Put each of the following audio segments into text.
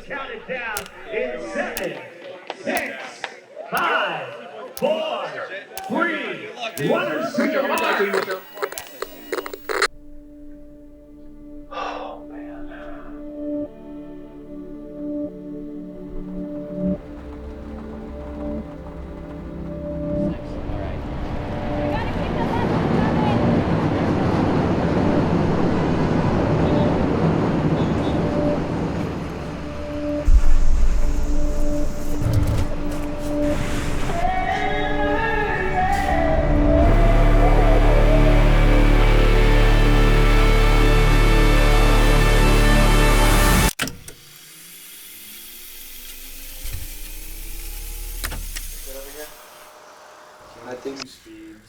count it down in 7, 6, 5, 4, 3, runners to your mark. Oh, man.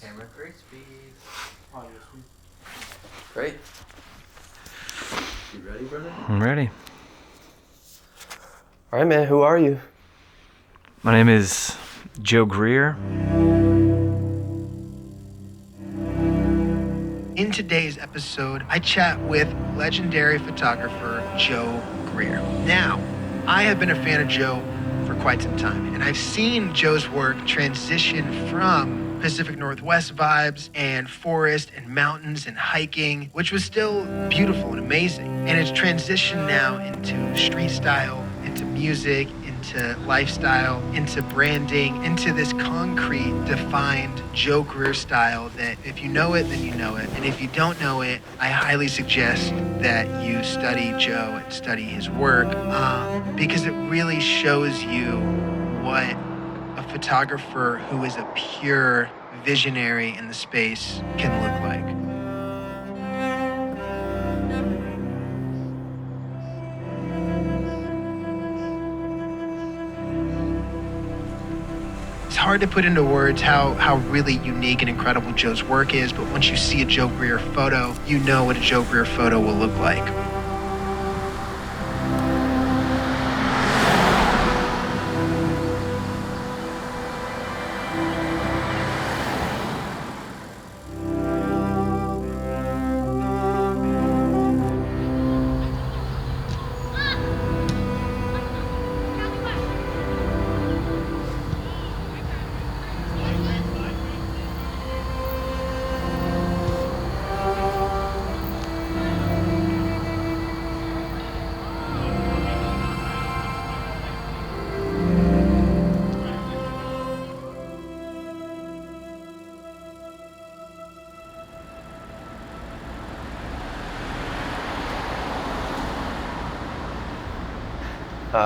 Camera 3 speeds. Audio speed. Great. You ready, brother? I'm ready. All right, man. Who are you? My name is Joe Greer. In today's episode, I chat with legendary photographer Joe Greer. Now, I have been a fan of Joe for quite some time, and I've seen Joe's work transition from Pacific Northwest vibes and forest and mountains and hiking, which was still beautiful and amazing. And it's transitioned now into street style, into music, into lifestyle, into branding, into this concrete, defined Joe Greer style that if you know it, then you know it. And if you don't know it, I highly suggest that you study Joe and study his work because it really shows you what a photographer who is a pure visionary in the space can look like. It's hard to put into words how really unique and incredible Joe's work is, but once you see a Joe Greer photo, you know what a Joe Greer photo will look like.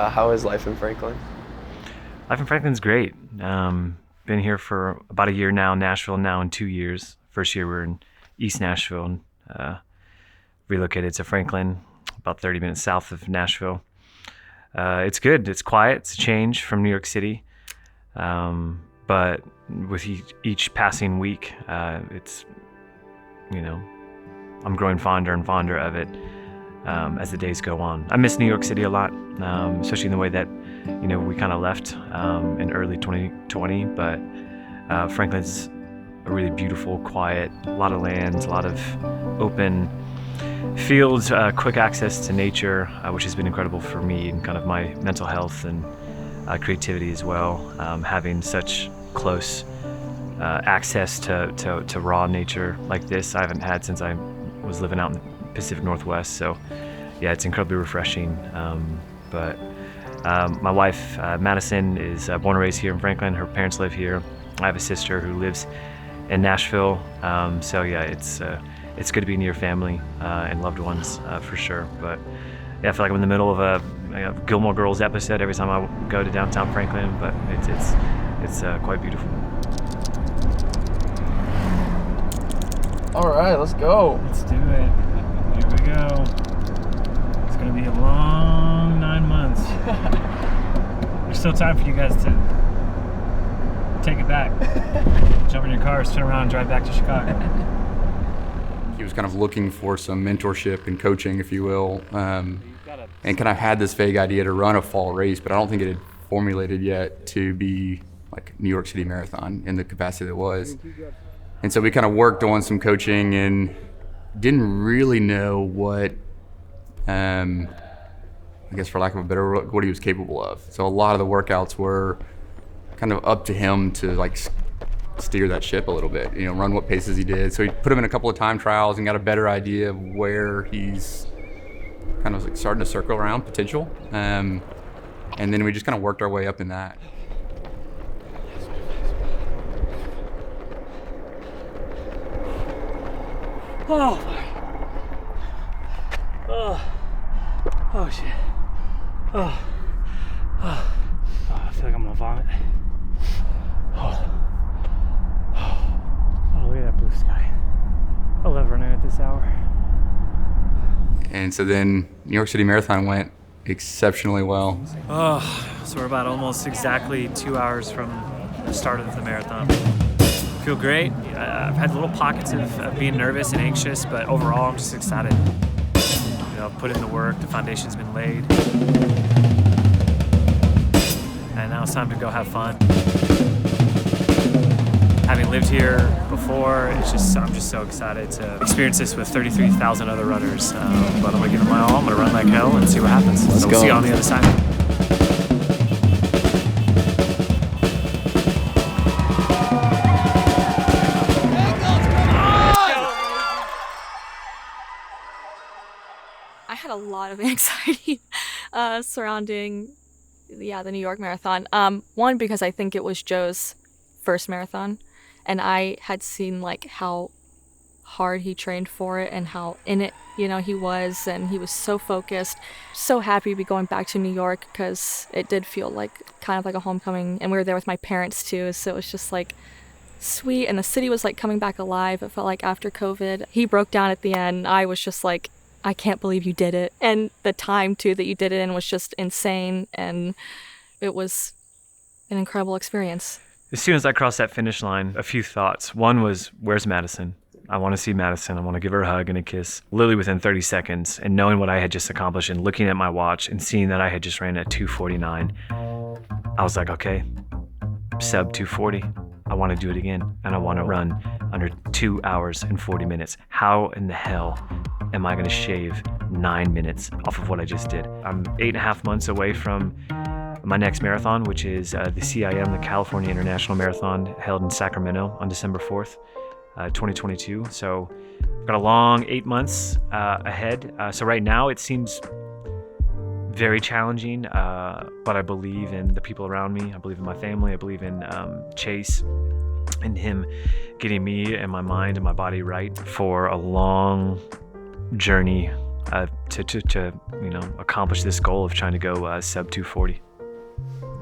How is life in Franklin? Life in Franklin's great. Been here for about a year now, Nashville now in 2 years. First year we were in East Nashville and relocated to Franklin, about 30 minutes south of Nashville. It's good, it's quiet, it's a change from New York City. But with each passing week, it's, I'm growing fonder and fonder of it. As the days go on. I miss New York City a lot, especially in the way that, we kind of left in early 2020, but Franklin's a really beautiful, quiet, a lot of land, a lot of open fields, quick access to nature, which has been incredible for me and kind of my mental health and creativity as well. Having such close access to raw nature like this, I haven't had since I was living out in the Pacific Northwest, so yeah, it's incredibly refreshing. But my wife, Madison, is born and raised here in Franklin. Her parents live here. I have a sister who lives in Nashville. So yeah, it's good to be near family and loved ones for sure. But yeah, I feel like I'm in the middle of a Gilmore Girls episode every time I go to downtown Franklin. But it's quite beautiful. All right, let's go. Let's do it. Here we go. It's gonna be a long 9 months. There's still time for you guys to take it back. Jump in your cars, turn around, and drive back to Chicago. He was kind of looking for some mentorship and coaching, if you will, and kind of had this vague idea to run a fall race, but I don't think it had formulated yet to be like New York City Marathon in the capacity that it was. And so we kind of worked on some coaching and didn't really know what I guess for lack of a better word, what he was capable of. So a lot of the workouts were kind of up to him to like steer that ship a little bit, run what paces he did. So he put him in a couple of time trials and got a better idea of where he's kind of like starting to circle around potential. And then we just kind of worked our way up in that. Oh shit. I feel like I'm gonna vomit. Oh, look at that blue sky. I love running at this hour. And so then New York City Marathon went exceptionally well. So we're about almost exactly 2 hours from the start of the marathon. Feel great. I've had little pockets of being nervous and anxious, but overall I'm just excited. I've put in the work, the foundation's been laid. And now it's time to go have fun. Having lived here before, I'm just so excited to experience this with 33,000 other runners. But I'm gonna give it my all. I'm gonna run like hell and see what happens. Let's We'll go. see you on the other side. I had a lot of anxiety surrounding the New York Marathon. One, because I think it was Joe's first marathon, and I had seen like how hard he trained for it and how in it he was, and he was so focused. So happy to be going back to New York because it did feel like kind of like a homecoming, and we were there with my parents too, so it was just like sweet, and the city was like coming back alive. It felt like after COVID. He broke down at the end. I was just like, I can't believe you did it. And the time too that you did it in was just insane, and it was an incredible experience. As soon as I crossed that finish line, a few thoughts. One was, where's Madison? I want to see Madison. I want to give her a hug and a kiss. Literally within 30 seconds, and knowing what I had just accomplished and looking at my watch and seeing that I had just ran at 2:49, I was like, okay, sub 2:40. I want to do it again, and I want to run under 2 hours and 40 minutes. How in the hell am I going to shave 9 minutes off of what I just did? I'm 8.5 months away from my next marathon, which is the CIM, the California International Marathon, held in Sacramento on December 4th, 2022. So I've got a long 8 months ahead. So right now it seems very challenging, but I believe in the people around me. I believe in my family. I believe in Chase and him getting me and my mind and my body right for a long journey to accomplish this goal of trying to go sub 240.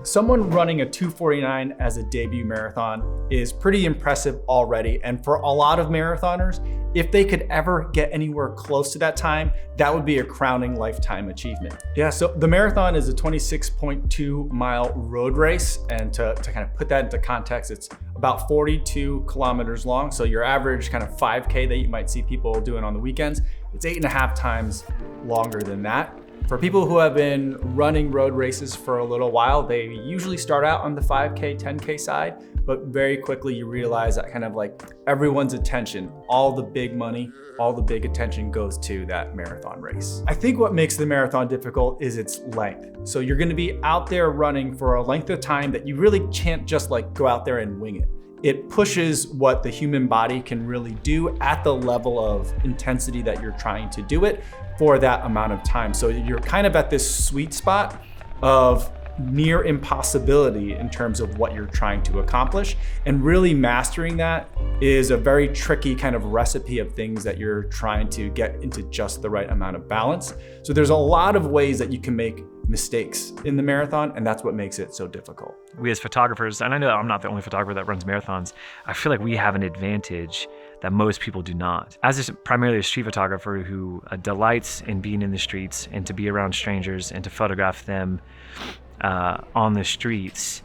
Someone running a 2:49 as a debut marathon is pretty impressive already. And for a lot of marathoners, if they could ever get anywhere close to that time, that would be a crowning lifetime achievement. Yeah, so the marathon is a 26.2 mile road race. And to kind of put that into context, it's about 42 kilometers long. So your average kind of 5K that you might see people doing on the weekends, it's 8.5 times longer than that. For people who have been running road races for a little while, they usually start out on the 5K, 10K side, but very quickly you realize that kind of like everyone's attention, all the big money, all the big attention goes to that marathon race. I think what makes the marathon difficult is its length. So you're gonna be out there running for a length of time that you really can't just like go out there and wing it. It pushes what the human body can really do at the level of intensity that you're trying to do it for that amount of time. So you're kind of at this sweet spot of near impossibility in terms of what you're trying to accomplish. And really mastering that is a very tricky kind of recipe of things that you're trying to get into just the right amount of balance. So there's a lot of ways that you can make mistakes in the marathon, and that's what makes it so difficult. We as photographers, and I know I'm not the only photographer that runs marathons, I feel like we have an advantage that most people do not. As primarily a street photographer who delights in being in the streets and to be around strangers and to photograph them on the streets,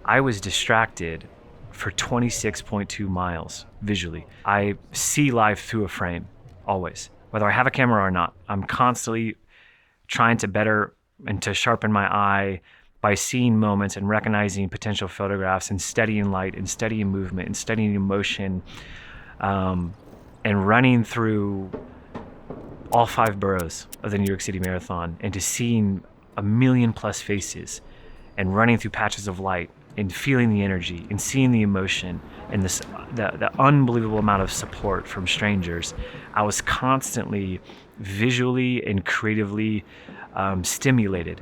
I was distracted for 26.2 miles visually. I see life through a frame, always. Whether I have a camera or not, I'm constantly trying to better and to sharpen my eye by seeing moments and recognizing potential photographs and studying light and studying movement and studying emotion, and running through all 5 boroughs of the New York City Marathon and to seeing a million plus faces and running through patches of light and feeling the energy and seeing the emotion and the unbelievable amount of support from strangers, I was constantly visually and creatively stimulated.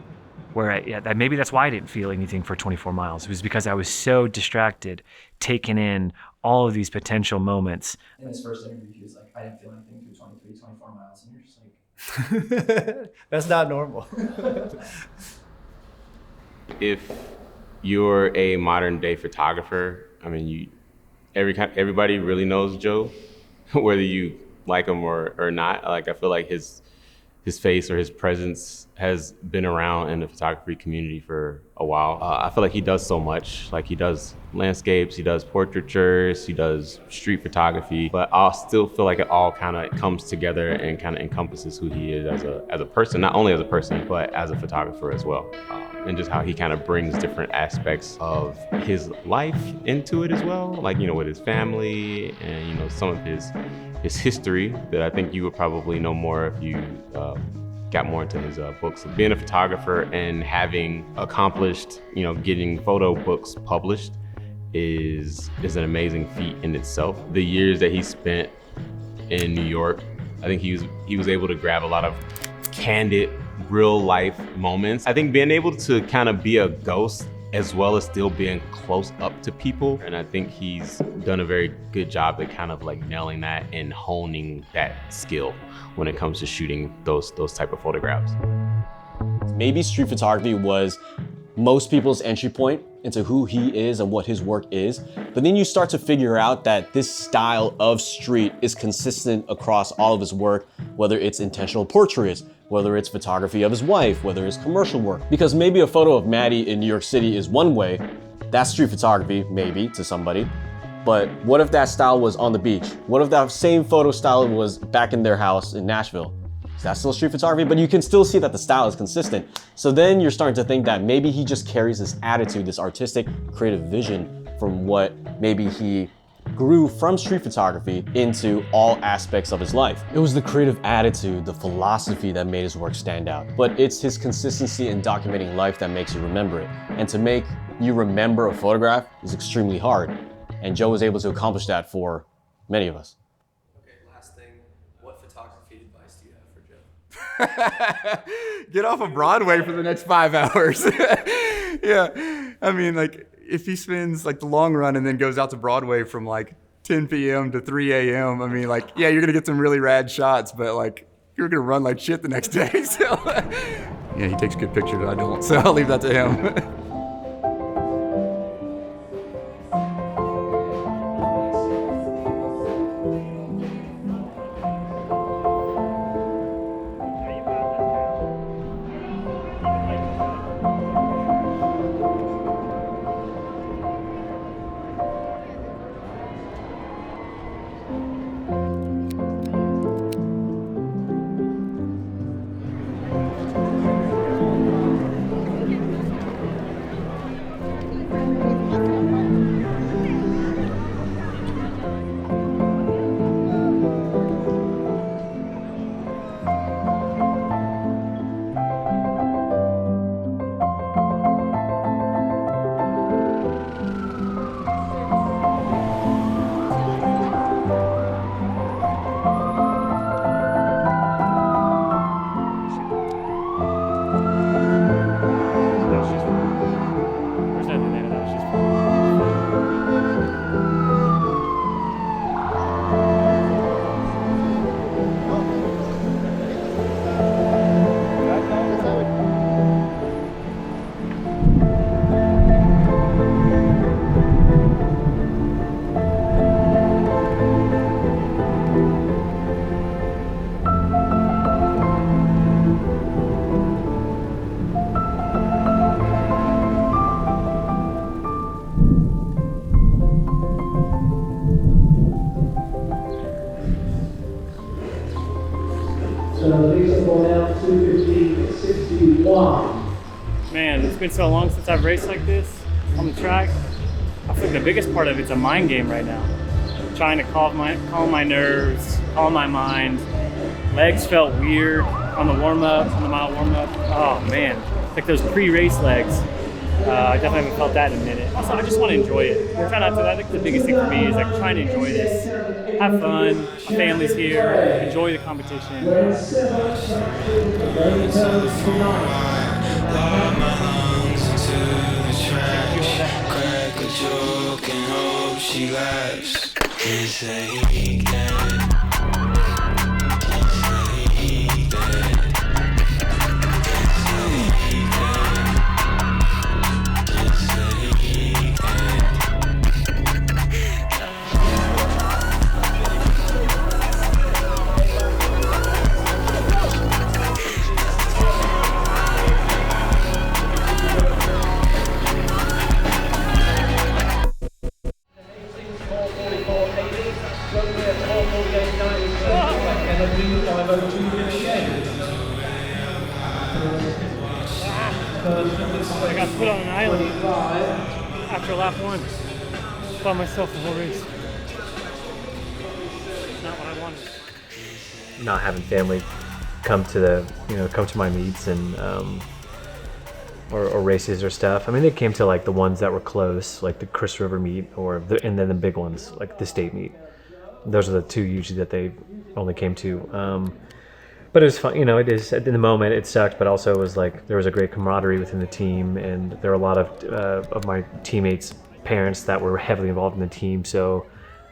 Maybe that's why I didn't feel anything for 24 miles. It was because I was so distracted, taking in all of these potential moments. In his first interview, he was like, I didn't feel anything through 24 miles. And you're just like, that's not normal. If you're a modern day photographer, I mean, everybody really knows Joe, whether you like him or not. Like, I feel like his face or his presence has been around in the photography community for a while. I feel like he does so much. Like, he does landscapes, he does portraitures, he does street photography, but I still feel like it all kind of comes together and kind of encompasses who he is as a person, not only as a person, but as a photographer as well. And just how he kind of brings different aspects of his life into it as well, like, you know, with his family and, you know, some of his history that I think you would probably know more if you got more into his books. Being a photographer and having accomplished, you know, getting photo books published is an amazing feat in itself. The years that he spent in New York, I think he was able to grab a lot of candid, real life moments. I think being able to kind of be a ghost as well as still being close up to people. And I think he's done a very good job at kind of like nailing that and honing that skill when it comes to shooting those type of photographs. Maybe street photography was most people's entry point into who he is and what his work is. But then you start to figure out that this style of street is consistent across all of his work, whether it's intentional portraits, whether it's photography of his wife, whether it's commercial work. Because maybe a photo of Maddie in New York City is one way, that's street photography, maybe, to somebody. But what if that style was on the beach? What if that same photo style was back in their house in Nashville? Is that still street photography? But you can still see that the style is consistent. So then you're starting to think that maybe he just carries this attitude, this artistic, creative vision from what maybe he grew from street photography into all aspects of his life. It was the creative attitude, the philosophy that made his work stand out. But it's his consistency in documenting life that makes you remember it. And to make you remember a photograph is extremely hard. And Joe was able to accomplish that for many of us. Okay, last thing, what photography advice do you have for Joe? Get off of Broadway for the next 5 hours. Yeah, I mean, like, if he spends like the long run and then goes out to Broadway from like 10 p.m. to 3 a.m., I mean, like, yeah, you're gonna get some really rad shots, but like, you're gonna run like shit the next day. So, yeah, he takes good pictures, I don't, so I'll leave that to him. Man, it's been so long since I've raced like this on the track. I feel like the biggest part of it's a mind game right now. Trying to calm my nerves, calm my mind. Legs felt weird on the warm-up, on the mile warm-up. Oh man, like those pre-race legs. I definitely haven't felt that in a minute. Also, I just want to enjoy it. Try not to. I think the biggest thing for me is like trying to enjoy this. Have fun. My family's here. Enjoy the competition. Crack a joke and hope she laughs. This ain't that. I got put on an island after lap 1 by myself the whole race. It's not what I wanted. Not having family come to my meets and or races or stuff. I mean, they came to like the ones that were close, like the Chris River meet, and then the big ones like the state meet. Those are the two usually that they only came to. But it was fun, it is, in the moment it sucked, but also it was like, there was a great camaraderie within the team, and there were a lot of my teammates' parents that were heavily involved in the team, so,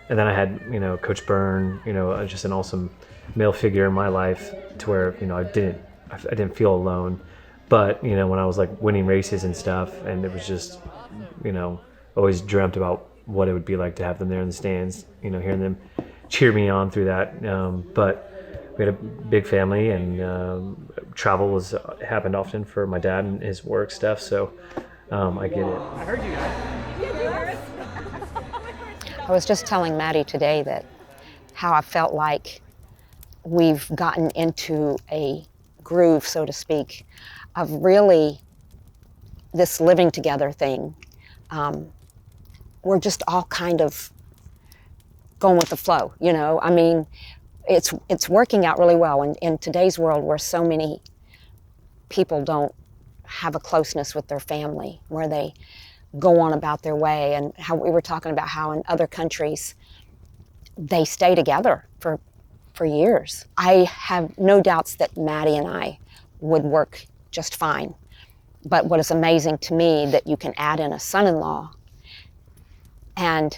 and then I had, Coach Byrne, just an awesome male figure in my life, to where, I didn't feel alone, but, when I was like winning races and stuff, and it was just, always dreamt about what it would be like to have them there in the stands, hearing them cheer me on through that, but we had a big family, and travel happened often for my dad and his work stuff, so I get it. I heard you. I was just telling Maddie today that how I felt like we've gotten into a groove, so to speak, of really this living together thing. We're just all kind of going with the flow, I mean, it's working out really well. And in today's world, where so many people don't have a closeness with their family, where they go on about their way, and how we were talking about how in other countries they stay together for years. I have no doubts that Maddie and I would work just fine. But what is amazing to me, that you can add in a son-in-law and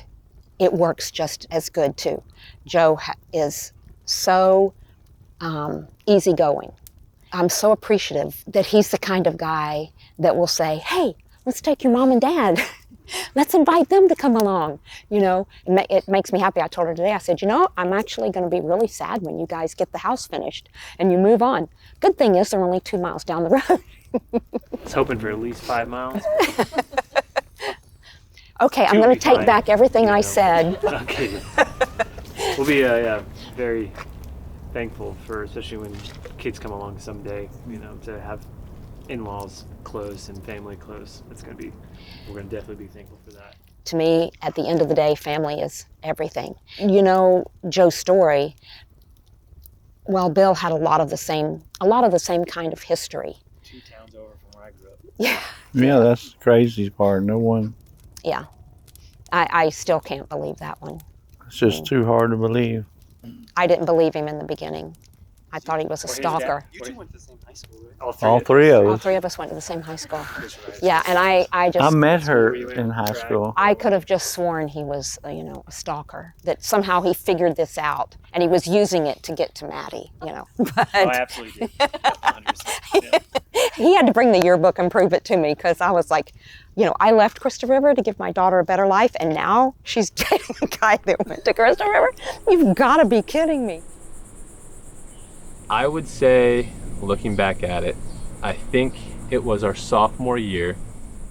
it works just as good too. Joe is so easygoing. I'm so appreciative that he's the kind of guy that will say, hey, let's take your mom and dad. Let's invite them to come along. It makes me happy. I told her today, I said, I'm actually going to be really sad when you guys get the house finished and you move on. Good thing is they're only 2 miles down the road. I was hoping for at least 5 miles. Okay, I'm going to take back everything I said. Okay. We'll be very thankful for, especially when kids come along someday, to have in-laws close and family close. We're going to definitely be thankful for that. To me, at the end of the day, family is everything. Joe's story, well, Bill had a lot of the same kind of history. 2 towns over from where I grew up. Yeah. Yeah, that's the crazy part. No one. Yeah. I still can't believe that one. It's just too hard to believe. I didn't believe him in the beginning. I thought he was a stalker. You two went to the same high school, right? All three of us. All 3 of us went to the same high school. Yeah, and I met her in high school. I could have just sworn he was, a stalker. That somehow he figured this out, and he was using it to get to Maddie, But I absolutely did. 100%. Yeah. He had to bring the yearbook and prove it to me, because I was like, I left Crystal River to give my daughter a better life, and now she's dating a guy that went to Crystal River? You've got to be kidding me. I would say, looking back at it, I think it was our sophomore year.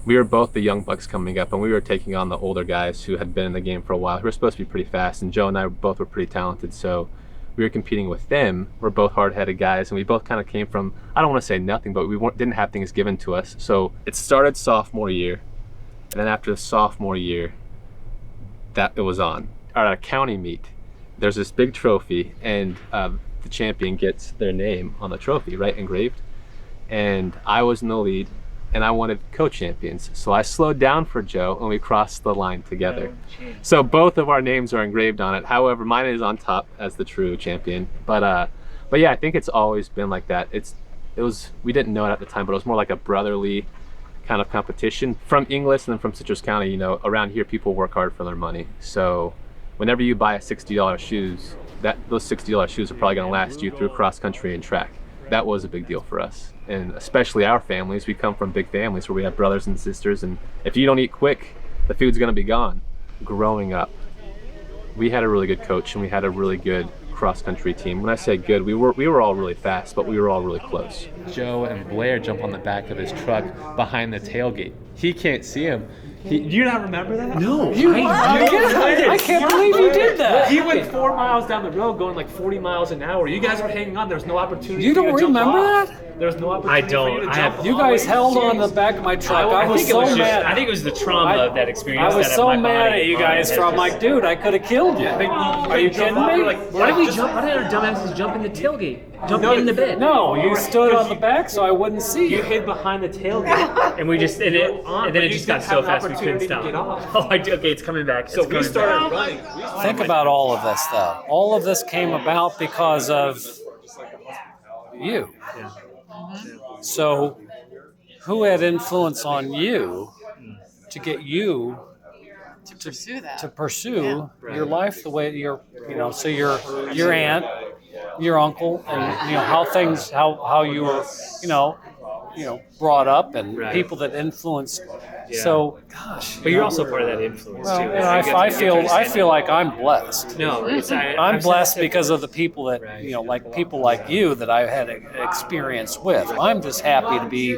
We were both the young bucks coming up, and we were taking on the older guys who had been in the game for a while. We were supposed to be pretty fast, and Joe and I both were pretty talented, so we were competing with them. We're both hard-headed guys, and we both kind of came from, I don't want to say nothing, but we didn't have things given to us. So it started sophomore year, and then after the sophomore year, that it was on. At a county meet, there's this big trophy, and the champion gets their name on the trophy, right, engraved. And I was in the lead, and I wanted co-champions. So I slowed down for Joe, and we crossed the line together. So both of our names are engraved on it. However, mine is on top as the true champion. But yeah, I think it's always been like that. We didn't know it at the time, but it was more like a brotherly kind of competition from Inglis and then from Citrus County. You know, around here people work hard for their money. So whenever you buy a $60 shoes, those $60 shoes are probably going to last you through cross country and track. That was a big deal for us, and especially our families. We come from big families where we have brothers and sisters, and if you don't eat quick, the food's going to be gone. Growing up, we had a really good coach and we had a really good cross-country team. When I say good, we were all really fast, but we were all really close. Joe and Blair jump on the back of his truck behind the tailgate. He can't see him. Do you not remember that? No. I can't believe you did that. He went 4 miles down the road going like 40 miles an hour. You guys were hanging on. There was no opportunity You for don't you to jump remember off. that? There was no opportunity for you to jump off. You guys held on the back of my truck. I was so mad. I think it was the trauma of that experience. I was so mad at you guys for I'm like, dude, I could have killed you. Are you kidding me? Why did we jump? Why did our dumbasses jump in the tailgate? Jump in the bed? No, you stood on the back so I wouldn't see you. You hid behind the tailgate. And we just and then it just got so fast we couldn't stop. Oh, okay, it's coming back. So we started running. Think about all of this stuff. All of this came about because of you. So who had influence on you to get you to pursue your life the way so your aunt, your uncle, and how you were brought up, and people that influenced. Yeah. So, gosh. But you're also part of that influence Well, too. I feel like I'm blessed. No, I'm blessed because of the people that people like you that I had experience with. I'm just happy to be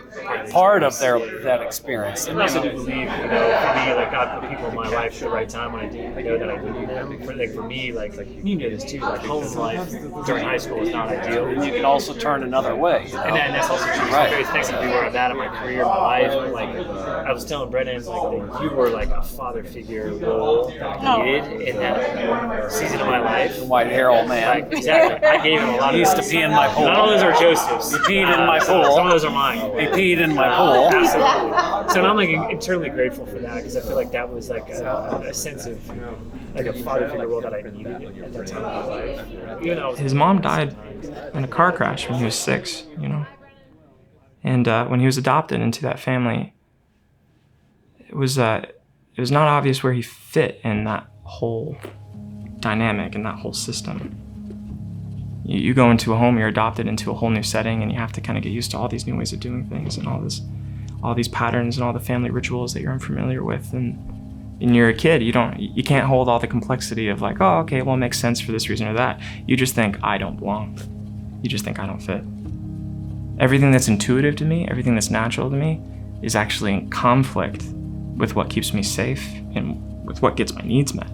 part of that experience. And I also do believe, for me, like God put people in my life at the right time when I didn't know that I needed them. For me, like you knew this too. Like home life during high school was not ideal. You can also turn another way. And that's also true. Right. I'm very thankful to be where I'm at in my career, my life. Like I was telling Brennan, like that you were like a father figure role that I needed in that season of my life. White hair old man. Like, exactly. I gave him a lot He of used to pee in my pool. Not all those are Joseph's. He peed in my pool. Some of those are mine. He peed in my pool. Absolutely. So I'm like internally grateful for that because I feel like that was like a sense of like a father figure role that I needed at that time of my life. Even though his mom died in a car crash when he was 6, And when he was adopted into that family, it was not obvious where he fit in that whole dynamic and that whole system. You go into a home, you're adopted into a whole new setting, and you have to kind of get used to all these new ways of doing things and all these patterns and all the family rituals that you're unfamiliar with. And you're a kid, you can't hold all the complexity of like, oh, okay, well, it makes sense for this reason or that. You just think I don't belong. You just think I don't fit. Everything that's intuitive to me, everything that's natural to me, is actually in conflict with what keeps me safe and with what gets my needs met.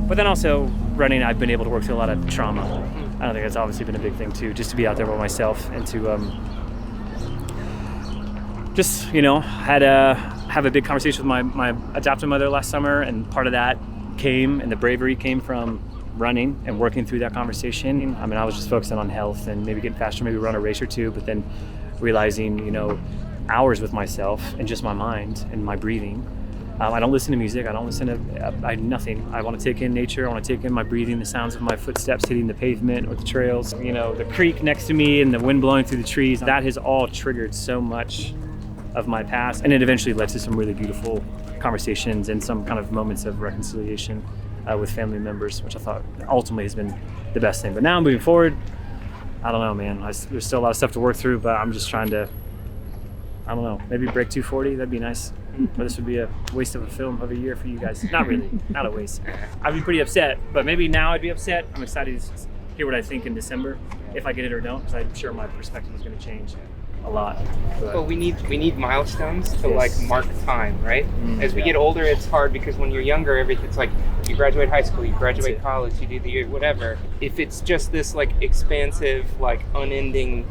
But then also running, I've been able to work through a lot of trauma. I don't think that's obviously been a big thing too, just to be out there by myself and to just, had have a big conversation with my adoptive mother last summer, and part of that came, and the bravery came from running and working through that conversation. I mean, I was just focusing on health and maybe getting faster, maybe run a race or two, but then realizing, you know, hours with myself and just my mind and my breathing. I don't listen to music. I don't listen to nothing. I want to take in nature. I want to take in my breathing, the sounds of my footsteps hitting the pavement or the trails, you know, the creek next to me and the wind blowing through the trees. That has all triggered so much of my past, and it eventually led to some really beautiful conversations and some kind of moments of reconciliation with family members, which I thought ultimately has been the best thing. But now moving forward, I don't know, man. There's still a lot of stuff to work through, but I'm just trying to, I don't know, maybe break 240. That'd be nice. But this would be a waste of a film of a year for you guys. Not really, not a waste. I'd be pretty upset, but maybe now I'd be upset. I'm excited to hear what I think in December, if I get it or don't, because I'm sure my perspective is going to change a lot. Well, we need milestones to like mark time, right? As we get older, it's hard because when you're younger, everything's like you graduate high school, you graduate college, you do the whatever. If it's just this like expansive, like unending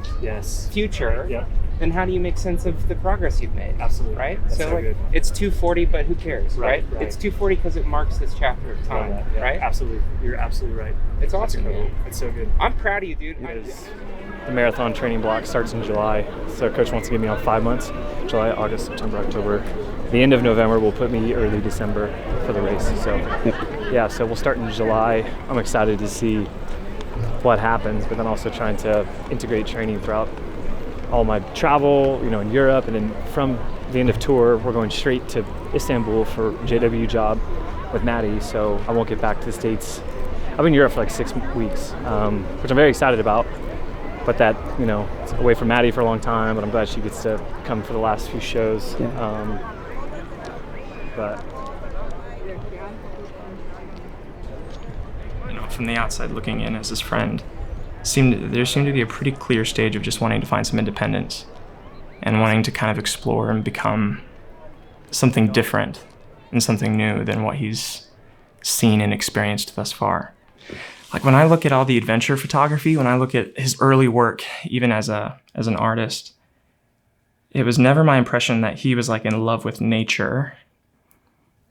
future, then how do you make sense of the progress you've made? Absolutely, right? That's So so like good. It's 240, but who cares, right? Right. It's 240 because it marks this chapter of time, Yeah, right? Absolutely, you're absolutely right. It's awesome. incredible. It's so good. I'm proud of you, dude. The marathon training block starts in July, so coach wants to give me on 5 months, July, August, September, October. The end of November will put me early December for the race. So yeah, so we'll start in July. I'm excited to see what happens, but then also trying to integrate training throughout all my travel, you know, in Europe, and then from the end of tour, we're going straight to Istanbul for JW job with Maddie, so I won't get back to the States. I've been in Europe for like 6 weeks, which I'm very excited about. But that, you know, it's away from Maddie for a long time, but I'm glad she gets to come for the last few shows. But you know, from the outside looking in as his friend, there seemed to be a pretty clear stage of just wanting to find some independence and wanting to kind of explore and become something different and something new than what he's seen and experienced thus far. Like when I look at all the adventure photography, when I look at his early work, even as an artist, it was never my impression that he was like in love with nature.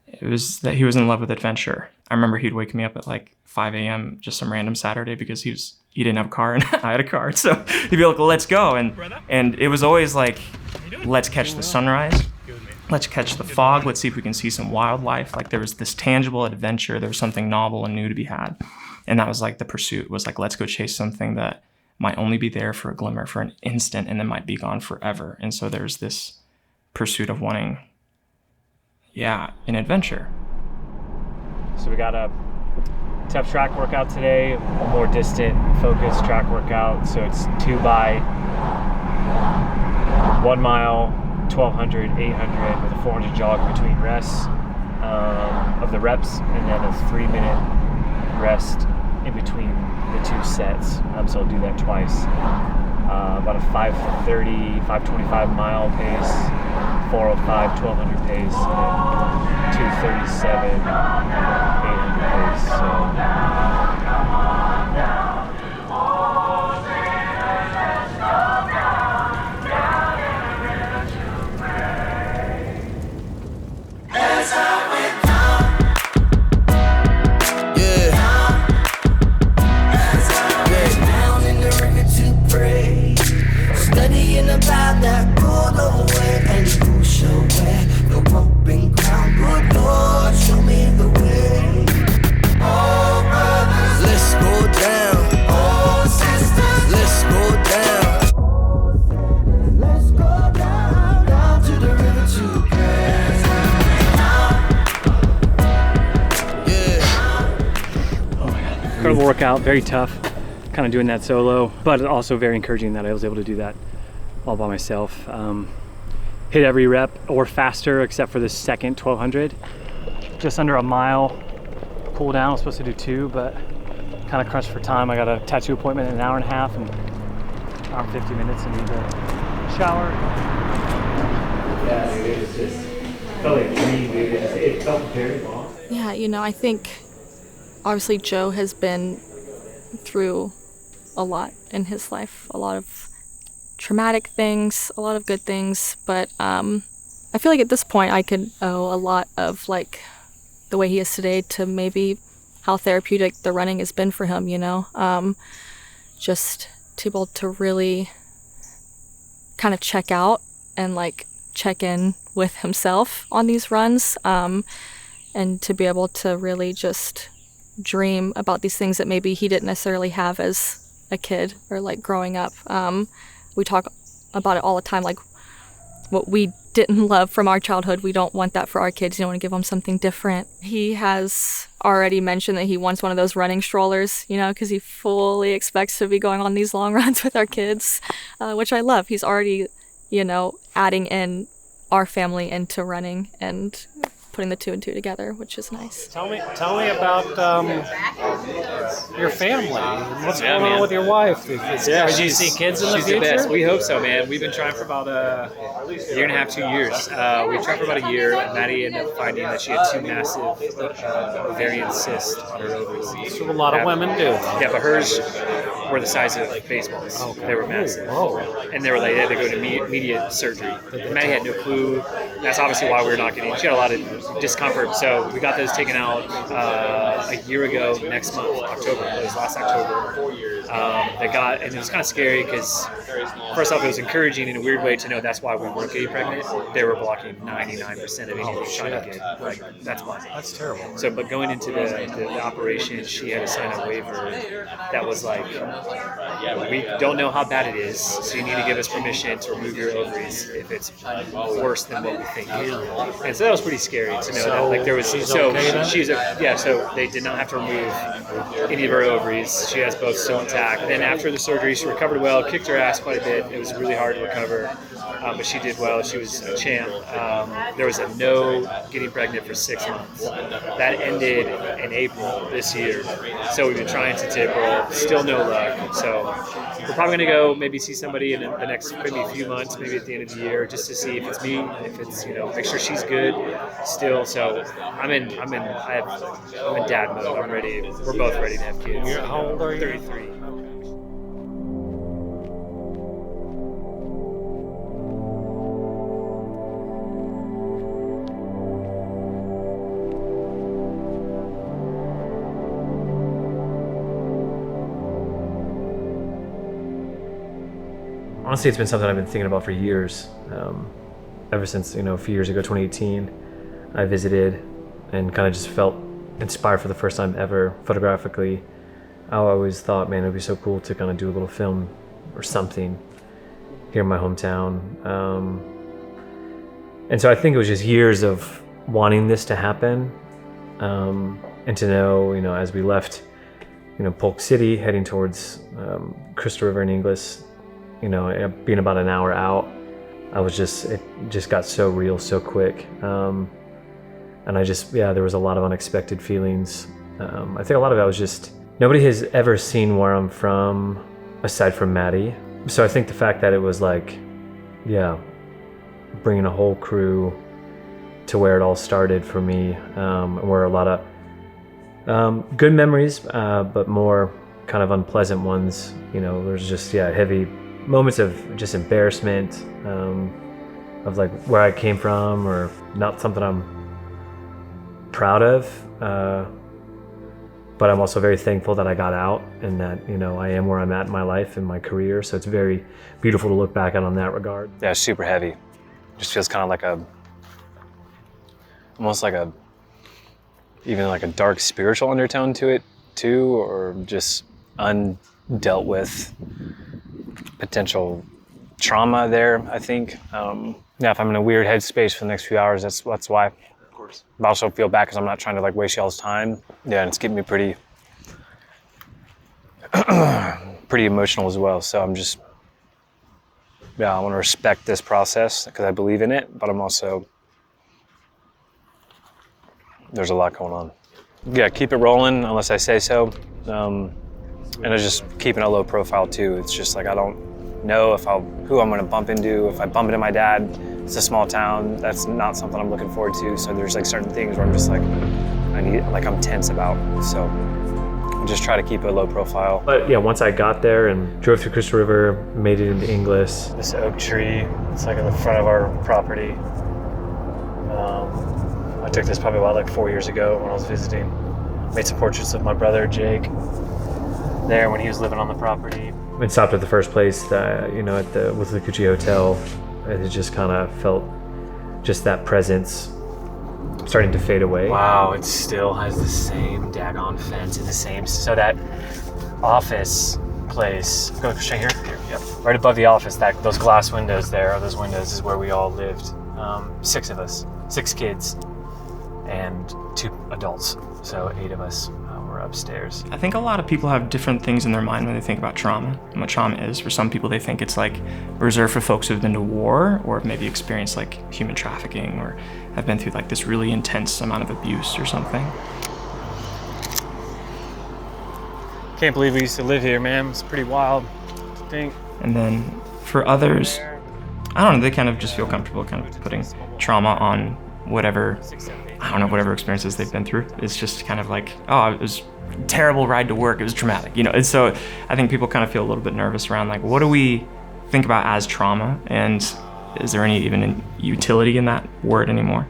It was that he was in love with adventure. I remember he'd wake me up at like 5 a.m. just some random Saturday because he didn't have a car and I had a car. So he'd be like, well, let's go. And it was always like, let's catch the sunrise. Let's catch the fog. Let's see if we can see some wildlife. Like there was this tangible adventure. There was something novel and new to be had. And that was like the pursuit, was like, let's go chase something that might only be there for a glimmer, for an instant, and then might be gone forever. And so there's this pursuit of wanting, an adventure. So we got a tough track workout today, a more distant, focused track workout. So it's 2 by 1 mile, 1,200, 800 with a 400 jog between rests of the reps, and then a 3-minute rest in between the 2 sets. So I'll do that twice. About a 5:30, 5:25 mile pace, 4:05, 1,200 pace, and 2:37, 800 pace. About that good old way, and who shall wear the broken crown? Good Lord, show me the way. Oh, brothers, let's go down. Oh, sisters, let's go down. Let's go down, down to the river to Greiss. Oh man, incredible workout, very tough. Kind of doing that solo, but also very encouraging that I was able to do that all by myself. Hit every rep or faster except for the second 1,200. Just under a mile cool down. I was supposed to do 2, but kind of crunched for time. I got a tattoo appointment in an hour and a half and an hour and 50 minutes and need to shower. Yeah, dude, it was just felt like a dream, dude. It felt very long. Yeah, you know, I think obviously Joe has been through a lot in his life, a lot of traumatic things, a lot of good things, but I I feel like at this point I could owe a lot of like the way he is today to maybe how therapeutic the running has been for him, you know? Just to be able to really kind of check out and like check in with himself on these runs, and to be able to really just dream about these things that maybe he didn't necessarily have as a kid or like growing up. We talk about it all the time, like what we didn't love from our childhood, we don't want that for our kids. You want to give them something different. He has already mentioned that he wants one of those running strollers, you know, because he fully expects to be going on these long runs with our kids, which I love. He's already, you know, adding in our family into running and putting the two and two together, which is nice. Tell me about your family. What's going on with your wife? Do you see kids in the future? She's the best. We hope so, man. We've been trying for about a year and a half, 2 years. We tried for about a year, and Maddie ended up finding that she had 2 massive ovarian cysts on her ovaries. That's what a lot of women do. Yeah, but hers were the size of like baseballs. Okay. They were massive. Oh. And they had to go to immediate surgery. And Maddie had no clue. That's obviously why we were not getting. She had a lot of discomfort, so we got those taken out a year ago next month, October. It was last October. And it was kind of scary because first off, it was encouraging in a weird way to know that's why we weren't getting pregnant. They were blocking 99% of anything trying to get. Like, that's why. That's terrible. So, but going into the operation, she had to sign a waiver that was like, we don't know how bad it is, so you need to give us permission to remove your ovaries if it's worse than what we think. And so that was pretty scary to know that. Like there was, so they did not have to remove any of her ovaries. She has both still intact. Then after the surgery, she recovered well, kicked her ass quite a bit. It was really hard to recover, but she did well. She was a champ. There was a no getting pregnant for 6 months. That ended in April this year. So we've been trying since April, still no luck. So we're probably going to go maybe see somebody in the next maybe a few months, maybe at the end of the year, just to see if it's me, if it's, you know, make sure she's good still. So I'm in dad mode. I'm ready. We're both ready to have kids. How old are you? 33. Honestly, it's been something I've been thinking about for years. Ever since, you know, a few years ago, 2018, I visited and kind of just felt inspired for the first time ever photographically. I always thought, man, it would be so cool to kind of do a little film or something here in my hometown. And so I think it was just years of wanting this to happen, and to know, you know, as we left, you know, Polk City, heading towards Crystal River and Inglis, you know, being about an hour out, it just got so real so quick. And there was a lot of unexpected feelings. I think a lot of it was just, nobody has ever seen where I'm from aside from Maddie. So I think the fact that it was like, bringing a whole crew to where it all started for me, were a lot of good memories, but more kind of unpleasant ones. You know, there's just, heavy moments of just embarrassment, of like where I came from, or not something I'm proud of, but I'm also very thankful that I got out and that, you know, I am where I'm at in my life and my career. So it's very beautiful to look back on that regard. Yeah, super heavy. Just feels kind of like almost like even like a dark spiritual undertone to it too, or just undealt with potential trauma there, I think. If I'm in a weird headspace for the next few hours, that's why. Of course. But I also feel bad because I'm not trying to like waste y'all's time. Yeah, and it's getting me pretty emotional as well. So I'm just, I want to respect this process because I believe in it, but I'm also, there's a lot going on. Yeah, keep it rolling unless I say so. And it's just keeping a low profile too. It's just like, I don't know who I'm gonna bump into. If I bump into my dad, it's a small town. That's not something I'm looking forward to. So there's like certain things where I'm just like, I'm tense about. So I just try to keep a low profile. But yeah, once I got there and drove through Crystal River, made it into Inglis. This oak tree, it's like in the front of our property. I took this probably about like 4 years ago when I was visiting. Made some portraits of my brother Jake there when he was living on the property. We stopped at the first place, at the Withlacoochee Hotel. It just kind of felt just that presence starting to fade away. Wow, it still has the same daggone fence and the same. So that office place, go straight here. Yep. Right above the office, those glass windows there, those windows is where we all lived. 6 of us, 6 kids, and 2 adults. So 8 of us were upstairs. I think a lot of people have different things in their mind when they think about trauma and what trauma is. For some people, they think it's like reserved for folks who've been to war or have maybe experienced like human trafficking or have been through like this really intense amount of abuse or something. Can't believe we used to live here, man. It's pretty wild to think. And then for others, I don't know, they kind of just feel comfortable kind of putting trauma on whatever experiences they've been through. It's just kind of like, oh, it was a terrible ride to work, it was traumatic, And so I think people kind of feel a little bit nervous around like, what do we think about as trauma? And is there any even utility in that word anymore?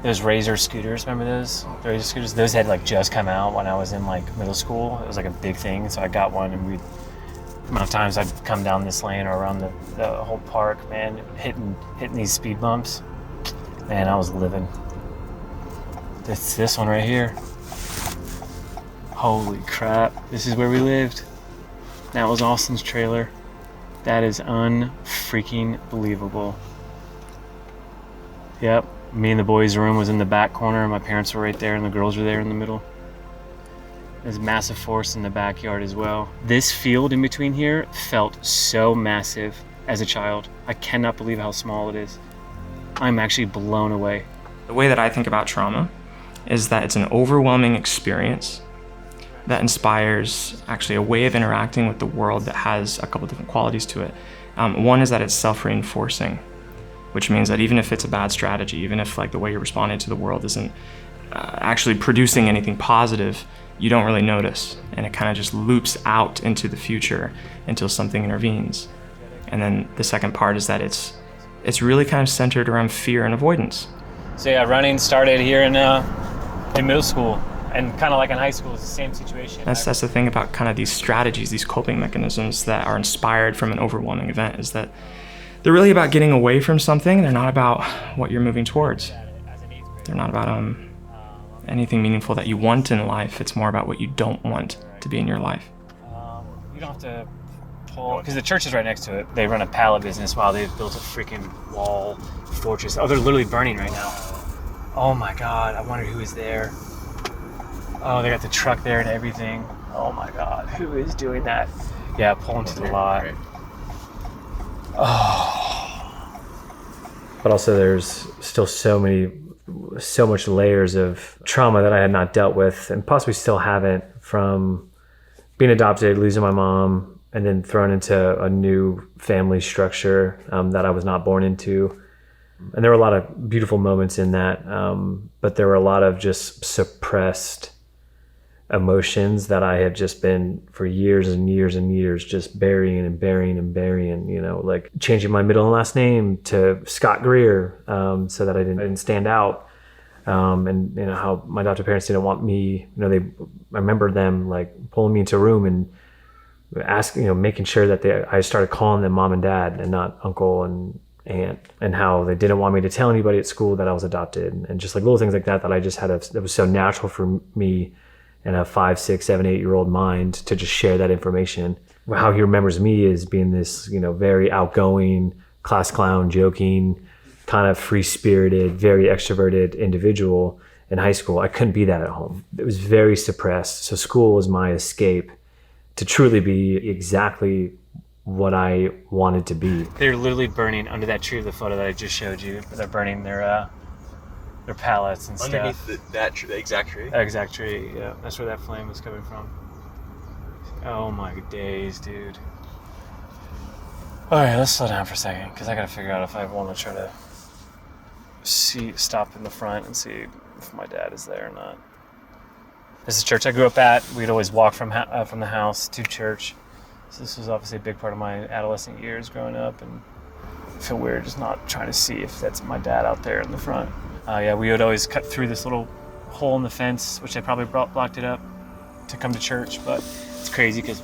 Those Razor scooters, remember those? The Razor scooters, those had like just come out when I was in like middle school. It was like a big thing, so I got one, and the amount of times I'd come down this lane or around the whole park, man, hitting these speed bumps. Man, I was living. It's this one right here. Holy crap, this is where we lived. That was Austin's trailer. That is unfreaking believable. Yep, me and the boys' room was in the back corner, and my parents were right there, and the girls were there in the middle. There's a massive forest in the backyard as well. This field in between here felt so massive as a child. I cannot believe how small it is. I'm actually blown away. The way that I think about trauma is that it's an overwhelming experience that inspires actually a way of interacting with the world that has a couple different qualities to it. One is that it's self-reinforcing, which means that even if it's a bad strategy, even if like the way you're responding to the world isn't actually producing anything positive, you don't really notice, and it kind of just loops out into the future until something intervenes. And then the second part is that it's really kind of centered around fear and avoidance. So yeah, running started here in middle school, and kind of like in high school, it's the same situation. That's the thing about kind of these strategies, these coping mechanisms that are inspired from an overwhelming event, is that they're really about getting away from something. They're not about what you're moving towards. They're not about anything meaningful that you want in life. It's more about what you don't want to be in your life. You don't have to pull, because the church is right next to it. They run a pallet business while they've built a freaking wall fortress. Oh, they're literally burning right now. Oh my God, I wonder who is there. Oh, they got the truck there and everything. Oh my God, who is doing that? Yeah, pull into the lot. Oh. But also there's still so much layers of trauma that I had not dealt with, and possibly still haven't, from being adopted, losing my mom, and then thrown into a new family structure that I was not born into. And there were a lot of beautiful moments in that, but there were a lot of just suppressed emotions that I had just been for years and years and years just burying, like changing my middle and last name to Scott Greer so that I didn't stand out. And how my adoptive parents didn't want me, I remember them like pulling me into a room and making sure that I started calling them mom and dad and not uncle and aunt, and how they didn't want me to tell anybody at school that I was adopted, and just like little things like that I just had that was so natural for me in a 5, 6, 7, 8-year-old mind to just share that information. How he remembers me is being this, very outgoing, class clown, joking, kind of free-spirited, very extroverted individual in high school. I couldn't be that at home. It was very suppressed. So school was my escape to truly be exactly what I wanted to be. They're literally burning under that tree of the photo that I just showed you. They're burning their pallets and underneath stuff. The exact tree? Exact tree, yeah. That's where that flame was coming from. Oh my days, dude. All right, let's slow down for a second, because I gotta figure out if I want to try to stop in the front and see if my dad is there or not. This is church I grew up at. We'd always walk from the house to church. So this was obviously a big part of my adolescent years growing up, and I feel weird just not trying to see if that's my dad out there in the front. Yeah, we would always cut through this little hole in the fence, which I probably blocked it up to come to church, but it's crazy because,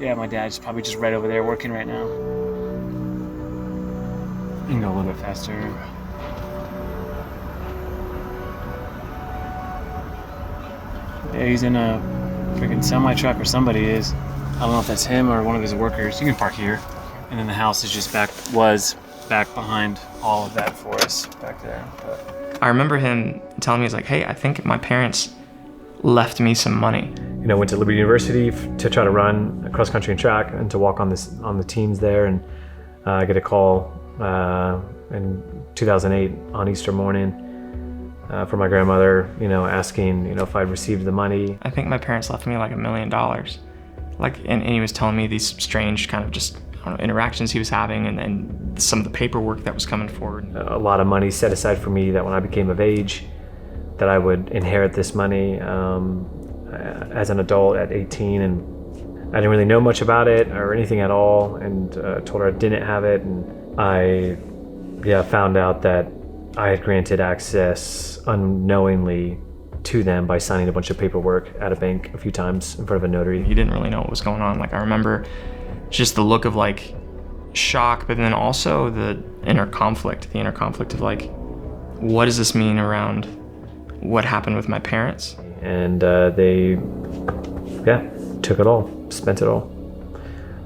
yeah, my dad's probably just right over there working right now. You can go a little bit faster. Yeah, he's in a freaking semi-truck, or somebody is. I don't know if that's him or one of his workers. You can park here. And then the house is just was back behind all of that forest back there. But I remember him telling me, he's like, hey, I think my parents left me some money. You know, went to Liberty University to try to run cross country and track and to walk on the teams there. And I get a call in 2008 on Easter morning from my grandmother, you know, asking, you know, if I'd received the money. I think my parents left me like $1 million. Like, and he was telling me these strange kind of just, I don't know, interactions he was having, and then some of the paperwork that was coming forward. A lot of money set aside for me that when I became of age, that I would inherit this money as an adult at 18, and I didn't really know much about it or anything at all, and told her I didn't have it, and I found out that I had granted access unknowingly to them by signing a bunch of paperwork at a bank a few times in front of a notary. He didn't really know what was going on. Like, I remember just the look of like shock, but then also the inner conflict of like, what does this mean around what happened with my parents? And they took it all, spent it all,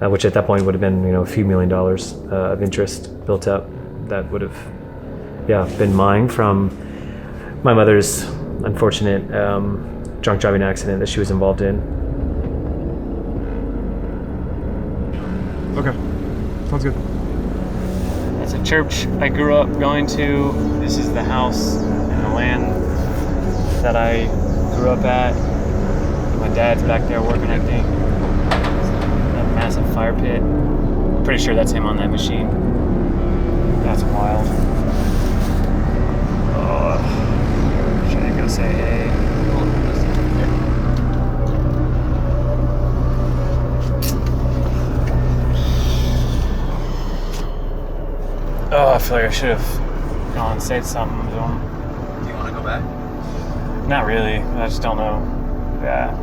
which at that point would have been, you know, a few $1 million of interest built up that would have been mine from my mother's unfortunate drunk driving accident that she was involved in. Okay, sounds good. That's a church I grew up going to. This is the house and the land that I grew up at. My dad's back there working, I think. That massive fire pit. Pretty sure that's him on that machine. That's wild. Oh, should I go say hey? Oh, I feel like I should have gone and said something to him. Do you want to go back? Not really. I just don't know. Yeah.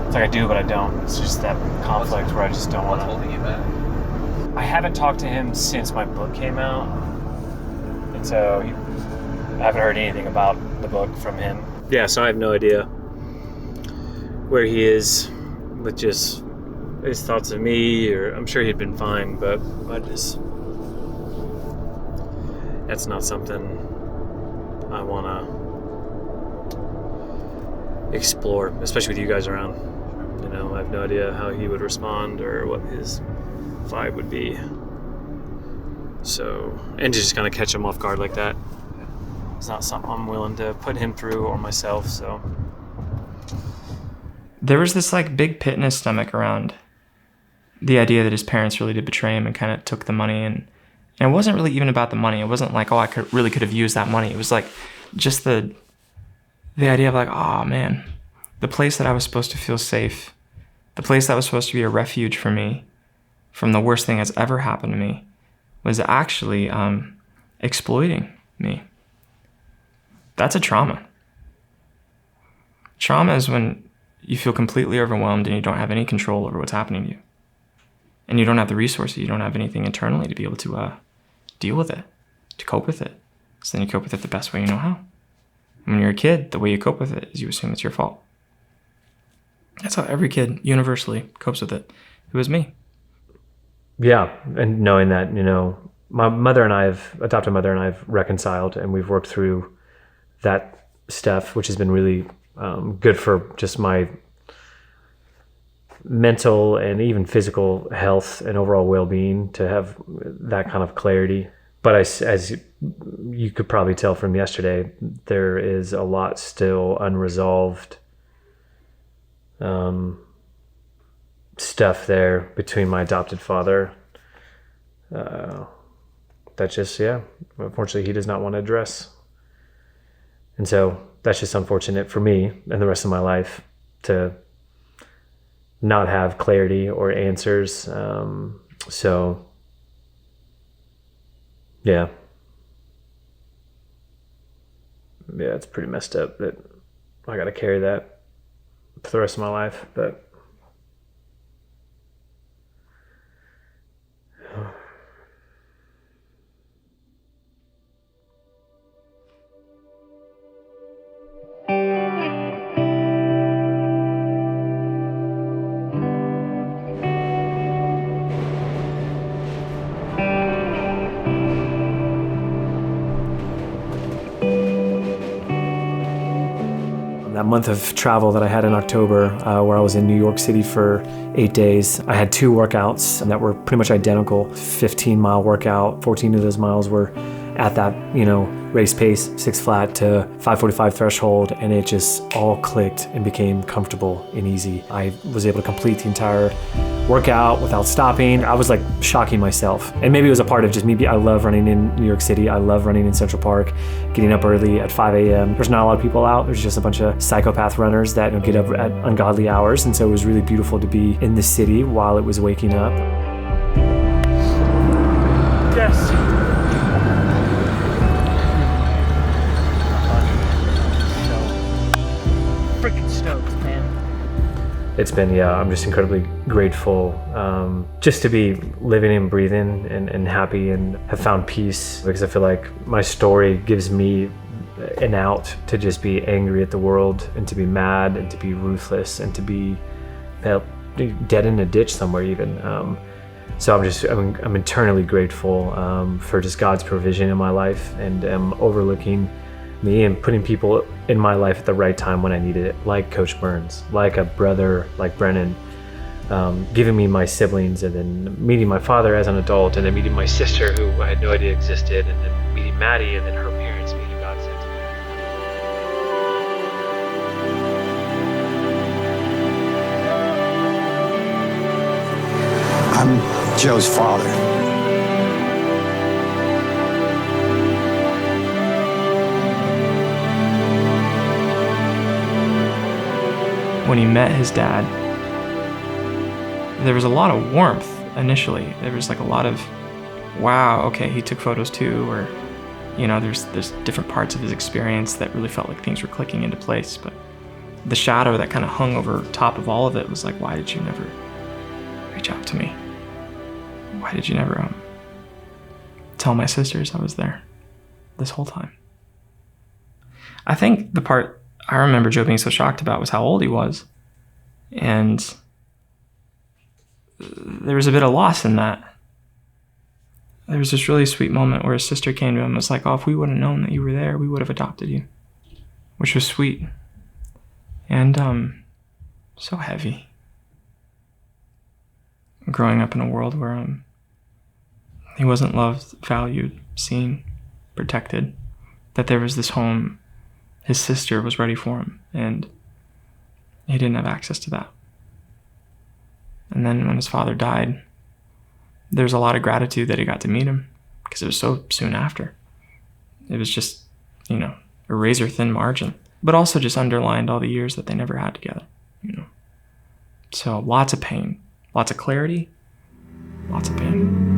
It's like I do, but I don't. It's just that conflict where I just don't want to. What's holding you back? I haven't talked to him since my book came out. And so I haven't heard anything about the book from him. Yeah, so I have no idea where he is with just his thoughts of me, or I'm sure he'd been fine, but that's not something I want to explore, especially with you guys around. You know, I have no idea how he would respond or what his vibe would be. So, and to just kind of catch him off guard like that, it's not something I'm willing to put him through or myself, so. There was this like big pit in his stomach around the idea that his parents really did betray him and kind of took the money, and it wasn't really even about the money. It wasn't like, oh, I could have used that money. It was like just the idea of like, oh man, the place that I was supposed to feel safe, the place that was supposed to be a refuge for me from the worst thing that's ever happened to me, was actually exploiting me. That's a trauma. Trauma is when you feel completely overwhelmed and you don't have any control over what's happening to you. And you don't have the resources, you don't have anything internally to be able to deal with it, to cope with it. So then you cope with it the best way you know how. And when you're a kid, the way you cope with it is you assume it's your fault. That's how every kid universally copes with it. It was me. Yeah, and knowing that, you know, my adopted mother and I have reconciled, and we've worked through that stuff, which has been really good for just my mental and even physical health and overall well-being, to have that kind of clarity. But as you could probably tell from yesterday, there is a lot still unresolved stuff there between my adopted father that just, unfortunately he does not want to address. And so that's just unfortunate for me and the rest of my life to not have clarity or answers. So, yeah. yeah, it's pretty messed up that I got to carry that for the rest of my life. But that month of travel that I had in October, where I was in New York City for 8 days, I had 2 workouts that were pretty much identical. 15-mile workout, 14 of those miles were at that, race pace, 6 flat to 5:45 threshold, and it just all clicked and became comfortable and easy. I was able to complete the entire workout without stopping. I was like shocking myself. And maybe it was a part of just me. I love running in New York City. I love running in Central Park, getting up early at 5 a.m. There's not a lot of people out. There's just a bunch of psychopath runners that get up at ungodly hours. And so it was really beautiful to be in the city while it was waking up. Yes. Freaking stoked, man. It's been, I'm just incredibly grateful just to be living and breathing and happy and have found peace, because I feel like my story gives me an out to just be angry at the world and to be mad and to be ruthless and to be dead in a ditch somewhere even. So I'm eternally grateful for just God's provision in my life, and overlooking me and putting people in my life at the right time when I needed it, like Coach Burns, like a brother, like Brennan, giving me my siblings, and then meeting my father as an adult, and then meeting my sister who I had no idea existed, and then meeting Maddie, and then her parents meeting God sent. I'm Joe's father. When he met his dad, there was a lot of warmth initially. There was like a lot of, wow, okay, he took photos too, or, there's different parts of his experience that really felt like things were clicking into place. But the shadow that kind of hung over top of all of it was like, why did you never reach out to me? Why did you never tell my sisters I was there this whole time? I think the part I remember Joe being so shocked about was how old he was. And there was a bit of loss in that. There was this really sweet moment where his sister came to him and was like, oh, if we would have known that you were there, we would have adopted you. Which was sweet. And so heavy. Growing up in a world where he wasn't loved, valued, seen, protected. That there was this home his sister was ready for him, and he didn't have access to that. And then when his father died, there's a lot of gratitude that he got to meet him, because it was so soon after. It was just, a razor thin margin, but also just underlined all the years that they never had together, So lots of pain, lots of clarity, lots of pain.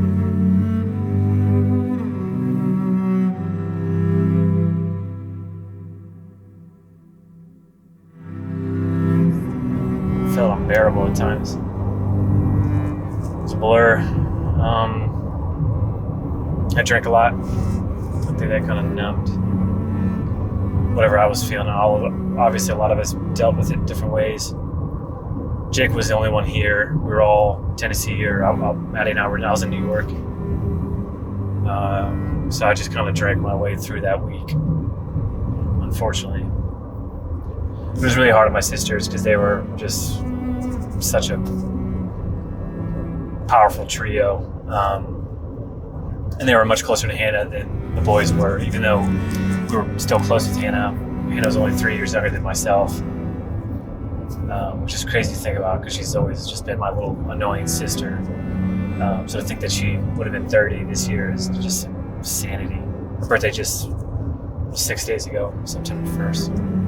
Felt unbearable at times. It's a blur. I drank a lot. I think that kind of numbed whatever I was feeling. Obviously, a lot of us dealt with it different ways. Jake was the only one here. We were all Tennessee, or Maddie and I was in New York. So I just kind of dragged my way through that week, unfortunately. It was really hard on my sisters because they were just such a powerful trio. And they were much closer to Hannah than the boys were, even though we were still close with Hannah. Hannah was only 3 years younger than myself, which is crazy to think about because she's always just been my little annoying sister. So to think that she would have been 30 this year is just insanity. Her birthday just 6 days ago, September 1st.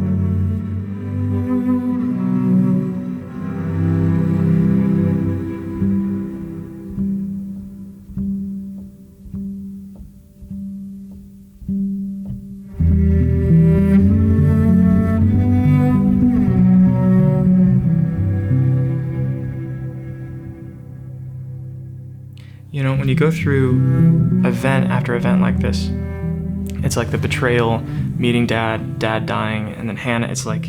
You know, when you go through event after event like this, it's like the betrayal, meeting dad dying, and then Hannah, it's like,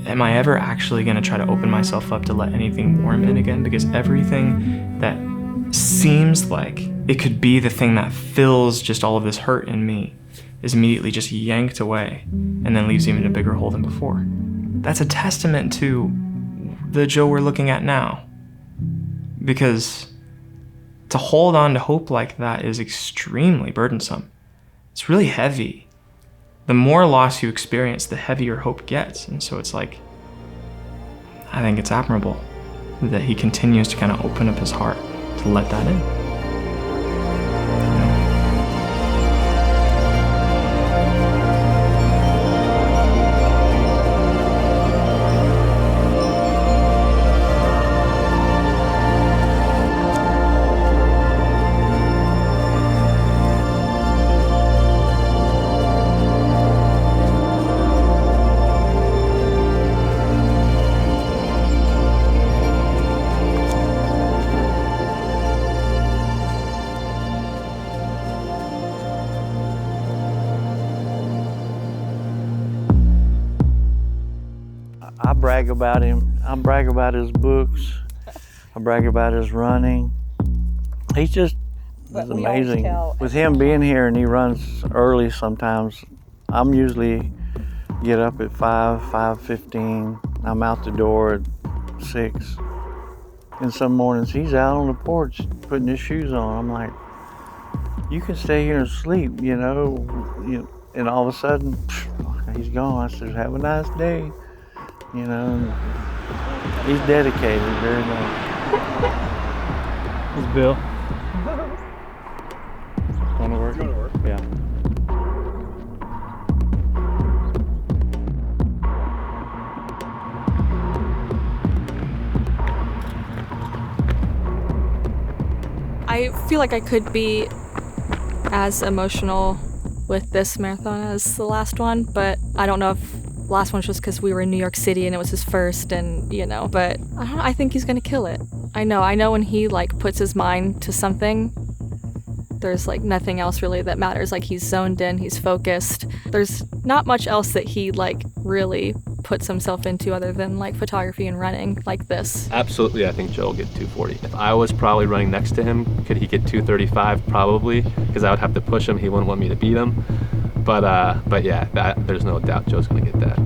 am I ever actually gonna try to open myself up to let anything warm in again? Because everything that seems like it could be the thing that fills just all of this hurt in me is immediately just yanked away and then leaves even a bigger hole than before. That's a testament to the Joe we're looking at now. Because to hold on to hope like that is extremely burdensome. It's really heavy. The more loss you experience, the heavier hope gets. And so it's like, I think it's admirable that he continues to kind of open up his heart to let that in. I brag about him. I brag about his books. I brag about his running. He's just he's amazing. With him being here and he runs early sometimes, I'm usually get up at 5:15. I'm out the door at 6. And some mornings he's out on the porch putting his shoes on. I'm like, you can stay here and sleep, you know. And all of a sudden, he's gone. I said, have a nice day. You know, and he's dedicated very much. It's Bill. Going to work? Going to work. Yeah. I feel like I could be as emotional with this marathon as the last one, but I don't know if the last one was just because we were in New York City and it was his first, and you know, but I don't know, I think he's gonna kill it. I know when he like puts his mind to something, there's like nothing else really that matters. Like he's zoned in, he's focused. There's not much else that he like really puts himself into other than like photography and running like this. Absolutely, I think Joe will get 240. If I was probably running next to him, could he get 235? Probably, because I would have to push him. He wouldn't want me to beat him. But yeah, there's no doubt Joe's gonna get that.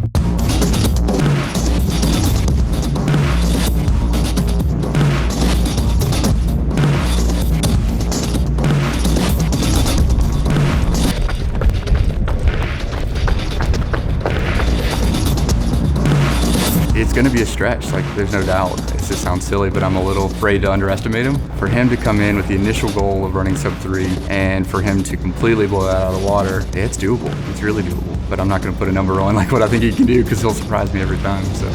It's going to be a stretch, like there's no doubt. It just sounds silly, but I'm a little afraid to underestimate him. For him to come in with the initial goal of running sub-3 and for him to completely blow that out of the water, it's doable. It's really doable. But I'm not going to put a number on like what I think he can do because he'll surprise me every time. So.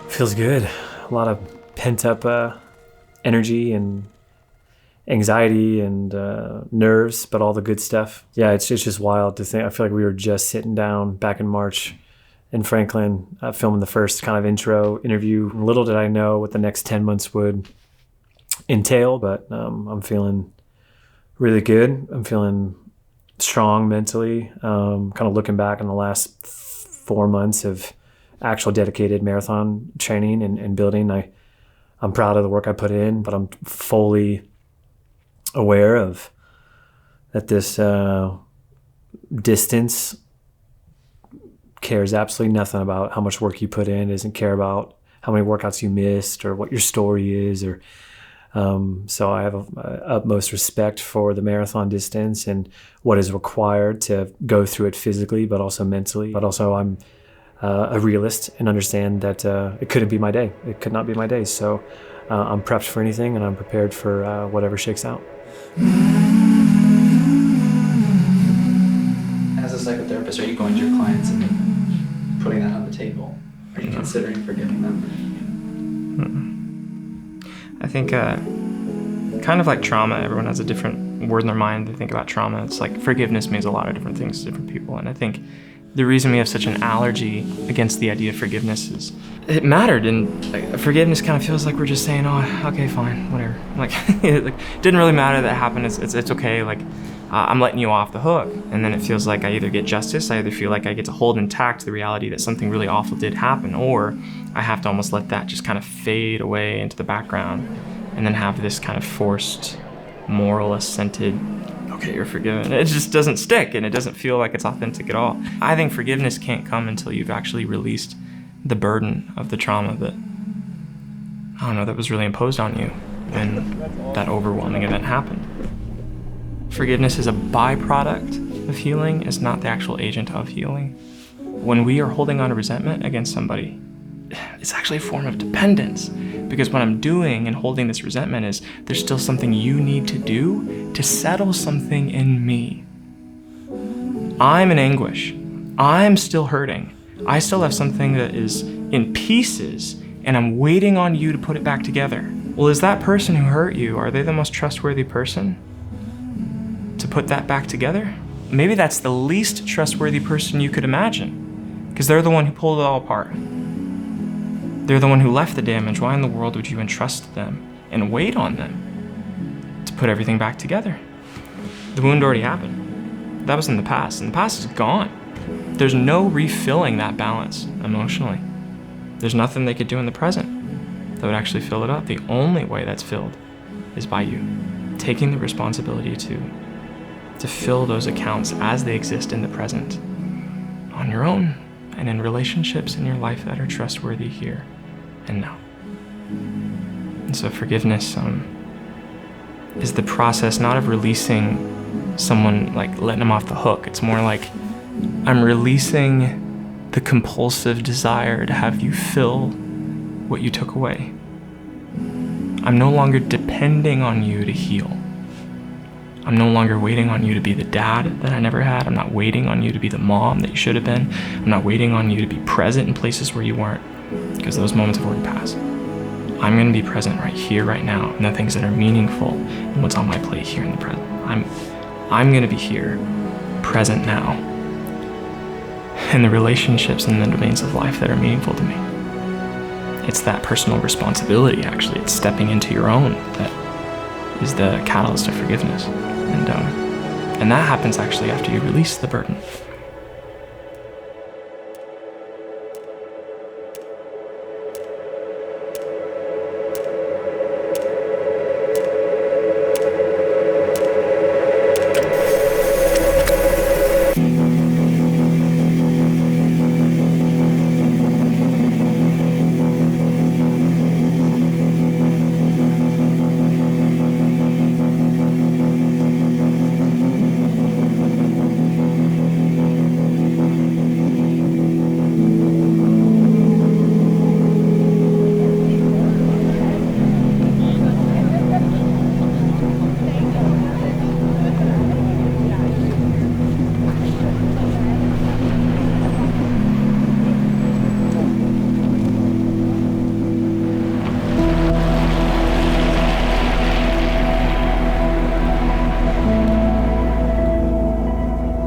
Feels good. A lot of pent up energy and anxiety and nerves, but all the good stuff. Yeah, it's just wild to think. I feel like we were just sitting down back in March in Franklin, filming the first kind of intro interview. Little did I know what the next 10 months would entail, but I'm feeling really good. I'm feeling strong mentally. Kind of looking back on the last 4 months of actual dedicated marathon training and building. I'm proud of the work I put in, but I'm fully aware of that this distance cares absolutely nothing about how much work you put in. It doesn't care about how many workouts you missed or what your story is. Or so I have utmost respect for the marathon distance and what is required to go through it physically, but also mentally. But also I'm a realist and understand that it couldn't be my day. It could not be my day. So I'm prepped for anything, and I'm prepared for whatever shakes out. As a psychotherapist, are you going to your clients and putting that on the table? Are you considering forgiving them? I think kind of like trauma, everyone has a different word in their mind. They think about trauma. It's like forgiveness means a lot of different things to different people. And I think the reason we have such an allergy against the idea of forgiveness is it mattered. And like, forgiveness kind of feels like we're just saying, oh, okay, fine, whatever. Like, it didn't really matter that it happened. It's okay. Like, I'm letting you off the hook. And then it feels like I either get justice, I either feel like I get to hold intact the reality that something really awful did happen, or I have to almost let that just kind of fade away into the background and then have this kind of forced, moral-assented, okay, you're forgiven. It just doesn't stick, and it doesn't feel like it's authentic at all. I think forgiveness can't come until you've actually released the burden of the trauma that, I don't know, that was really imposed on you when that overwhelming event happened. Forgiveness is a byproduct of healing. It's not the actual agent of healing. When we are holding on to resentment against somebody, it's actually a form of dependence, because what I'm doing and holding this resentment is there's still something you need to do to settle something in me. I'm in anguish. I'm still hurting. I still have something that is in pieces, and I'm waiting on you to put it back together. Well, is that person who hurt you, are they the most trustworthy person to put that back together? Maybe that's the least trustworthy person you could imagine, because they're the one who pulled it all apart. They're the one who left the damage. Why in the world would you entrust them and wait on them to put everything back together? The wound already happened. That was in the past, and the past is gone. There's no refilling that balance emotionally. There's nothing they could do in the present that would actually fill it up. The only way that's filled is by you taking the responsibility to fill those accounts as they exist in the present on your own and in relationships in your life that are trustworthy here and now. And so forgiveness is the process not of releasing someone, like letting them off the hook. It's more like I'm releasing the compulsive desire to have you fill what you took away. I'm no longer depending on you to heal. I'm no longer waiting on you to be the dad that I never had. I'm not waiting on you to be the mom that you should have been. I'm not waiting on you to be present in places where you weren't, because those moments have already passed. I'm going to be present right here, right now, in the things that are meaningful and what's on my plate here in the present. I'm going to be here, present now, in the relationships and the domains of life that are meaningful to me. It's that personal responsibility, actually. It's stepping into your own that is the catalyst of forgiveness. And that happens actually after you release the burden.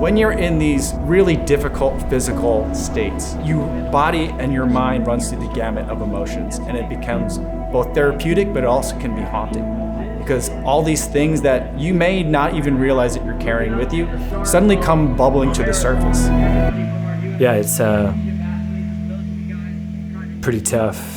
When you're in these really difficult physical states, your body and your mind runs through the gamut of emotions, and it becomes both therapeutic, but it also can be haunting. Because all these things that you may not even realize that you're carrying with you suddenly come bubbling to the surface. Yeah, it's pretty tough.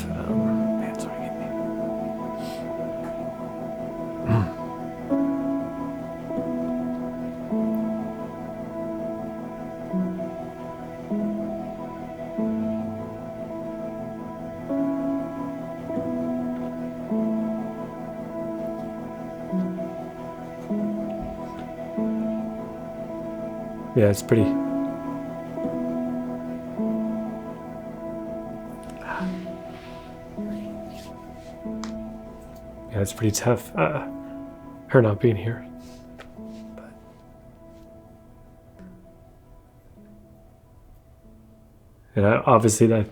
Yeah, it's pretty. Yeah, it's pretty tough. Her not being here. But and obviously that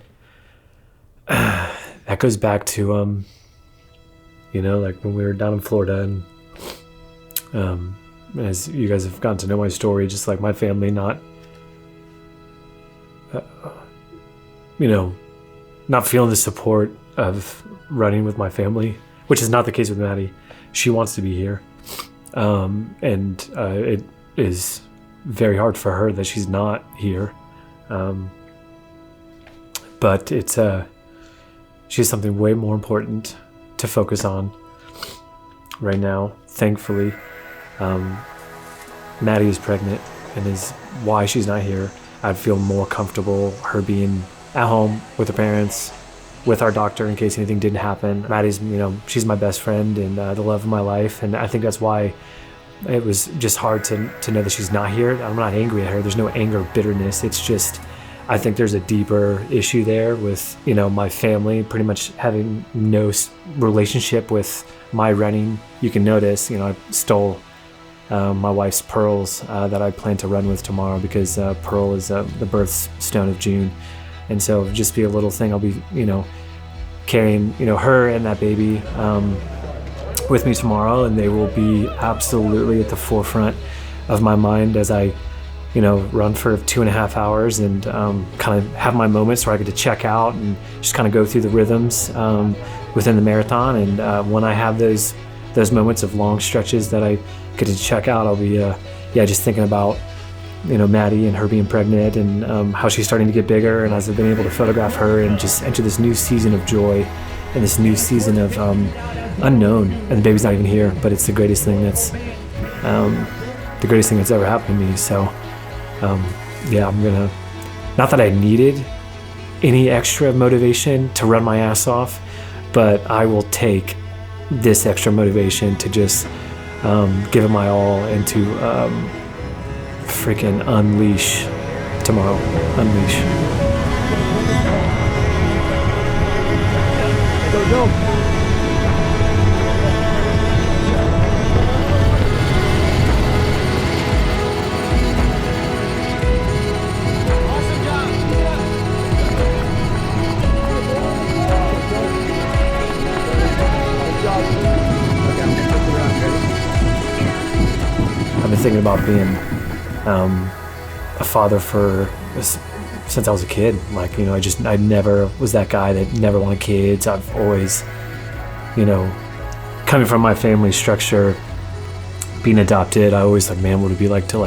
goes back to like when we were down in Florida, and as you guys have gotten to know my story, just like my family not feeling the support of running with my family, which is not the case with Maddie. She wants to be here. And it is very hard for her that she's not here. But it's she has something way more important to focus on right now, thankfully. Maddie is pregnant, and is why she's not here. I'd feel more comfortable her being at home with her parents, with our doctor in case anything didn't happen. Maddie's, she's my best friend and the love of my life, and I think that's why it was just hard to know that she's not here. I'm not angry at her. There's no anger or bitterness. It's just, I think there's a deeper issue there with, my family pretty much having no relationship with my running. You can notice, I stole my wife's pearls that I plan to run with tomorrow, because Pearl is the birthstone of June. And so just be a little thing. I'll be, carrying, her and that baby with me tomorrow, and they will be absolutely at the forefront of my mind as I, run for 2.5 hours and kind of have my moments where I get to check out and just kind of go through the rhythms within the marathon. And when I have those moments of long stretches that I get to check out, I'll be just thinking about Maddie and her being pregnant, and how she's starting to get bigger, and as I've been able to photograph her and just enter this new season of joy and this new season of unknown. And the baby's not even here, but it's the greatest thing that's ever happened to me. So I'm gonna, not that I needed any extra motivation to run my ass off, but I will take this extra motivation to just give it my all and to freaking unleash tomorrow. Unleash. Go. I've been thinking about being a father since I was a kid. Like, I never was that guy that never wanted kids. I've always, coming from my family structure, being adopted, I always what would it be like to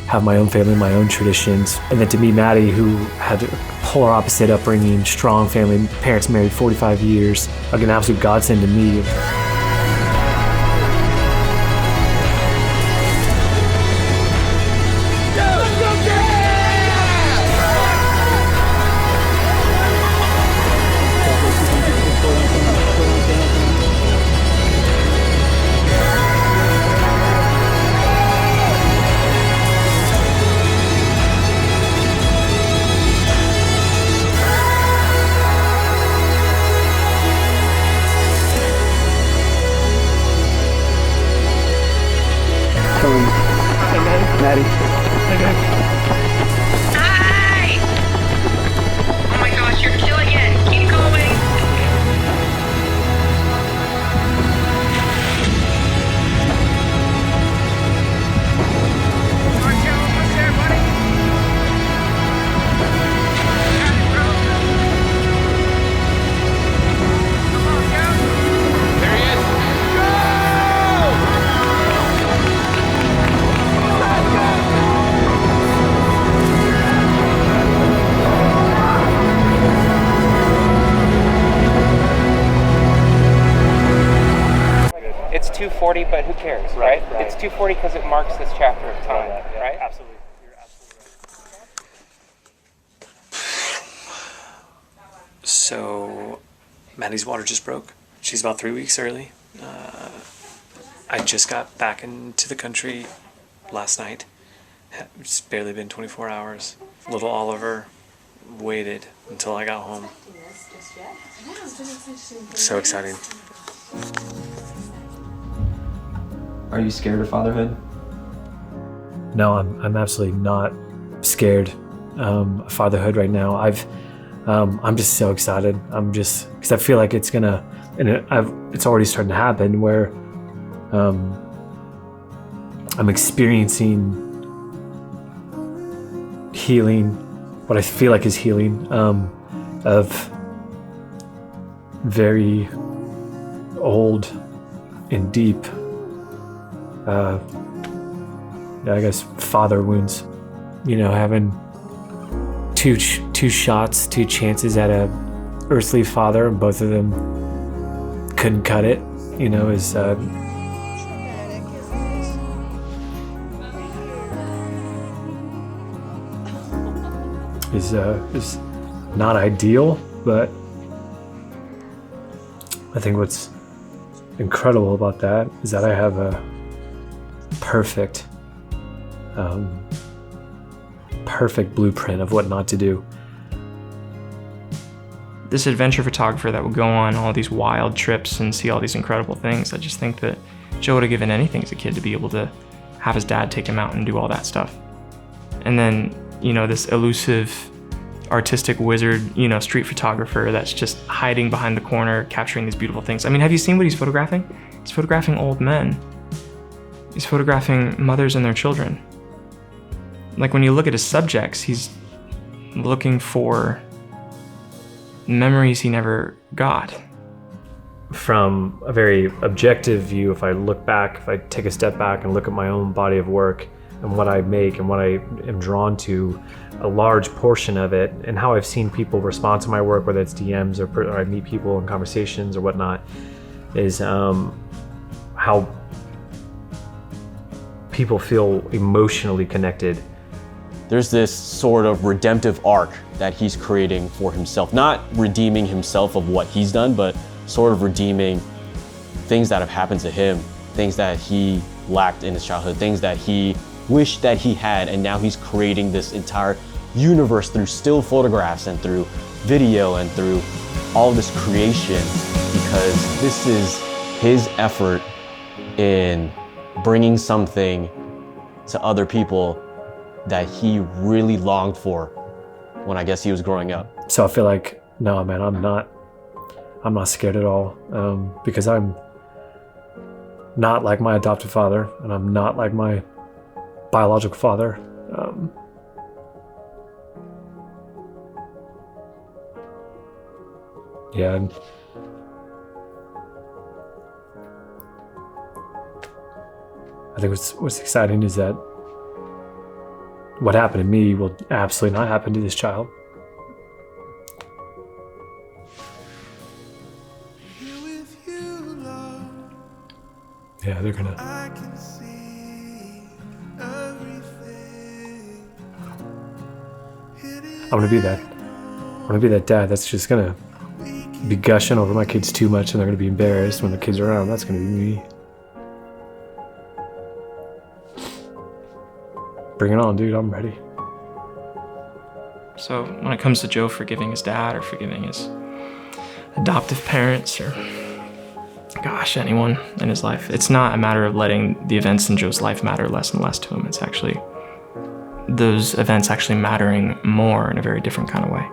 have my own family, my own traditions. And then to meet Maddie, who had a polar opposite upbringing, strong family, parents married 45 years, like an absolute godsend to me. 240, but who cares, right? It's 240 because it marks this chapter of time, right? Absolutely. So, Maddie's water just broke. She's about 3 weeks early. I just got back into the country last night. It's barely been 24 hours. Little Oliver waited until I got home. So exciting. Are you scared of fatherhood? No, I'm absolutely not scared of fatherhood right now. I'm just so excited. Because I feel like it's gonna, and it's already starting to happen where I'm experiencing healing, what I feel like is healing of very old and deep, I guess, father wounds. You know, having two shots, two chances at a earthly father, and both of them couldn't cut it. You know, is not ideal, but I think what's incredible about that is that I have a perfect blueprint of what not to do. This adventure photographer that would go on all these wild trips and see all these incredible things, I just think that Joe would have given anything as a kid to be able to have his dad take him out and do all that stuff. And then, you know, this elusive artistic wizard, you know, street photographer that's just hiding behind the corner, capturing these beautiful things. I mean, have you seen what he's photographing? He's photographing old men. He's photographing mothers and their children. Like, when you look at his subjects, he's looking for memories he never got. From a very objective view, if I look back, if I take a step back and look at my own body of work and what I make and what I am drawn to, a large portion of it, and how I've seen people respond to my work, whether it's DMs or I meet people in conversations or whatnot, is how people feel emotionally connected. There's this sort of redemptive arc that he's creating for himself. Not redeeming himself of what he's done, but sort of redeeming things that have happened to him, things that he lacked in his childhood, things that he wished that he had, and now he's creating this entire universe through still photographs and through video and through all this creation, because this is his effort in bringing something to other people that he really longed for when I guess he was growing up. So I feel like, no, man, I'm not scared at all, because I'm not like my adoptive father, and I'm not like my biological father. Yeah. I think what's exciting is that what happened to me will absolutely not happen to this child. Yeah, they're gonna. I'm gonna be that. I'm gonna be that dad that's just gonna be gushing over my kids too much, and they're gonna be embarrassed when the kids are around. That's gonna be me. Bring it on, dude. I'm ready. So when it comes to Joe forgiving his dad or forgiving his adoptive parents or, gosh, anyone in his life, it's not a matter of letting the events in Joe's life matter less and less to him. It's actually those events actually mattering more in a very different kind of way,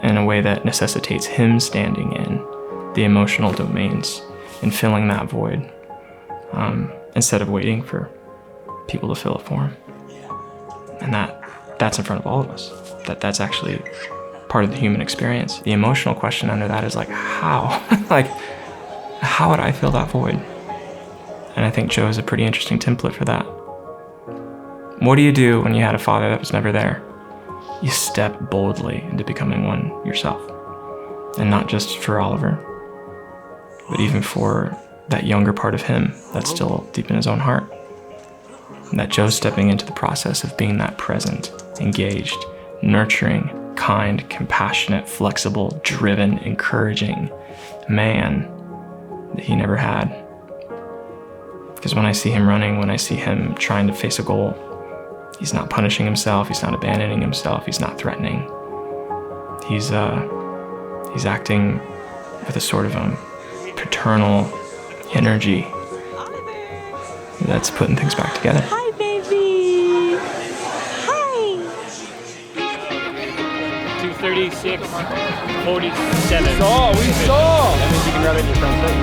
in a way that necessitates him standing in the emotional domains and filling that void, instead of waiting for people to fill it for him. And that's in front of all of us. That's actually part of the human experience. The emotional question under that is like, how? Like, how would I fill that void? And I think Joe is a pretty interesting template for that. What do you do when you had a father that was never there? You step boldly into becoming one yourself. And not just for Oliver, but even for that younger part of him that's still deep in his own heart. And that Joe's stepping into the process of being that present, engaged, nurturing, kind, compassionate, flexible, driven, encouraging man that he never had. Because when I see him running, when I see him trying to face a goal, he's not punishing himself, he's not abandoning himself, he's not threatening. He's acting with a sort of paternal energy that's putting things back together. Hi, baby. Hi. 236, 47. We saw. That means you can run it in your front foot.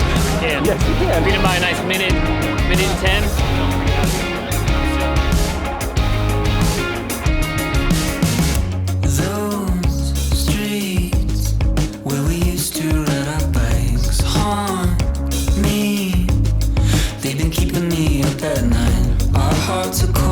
Yeah. Yes, you can. Beat him by a nice minute and 10. Hearts are cold.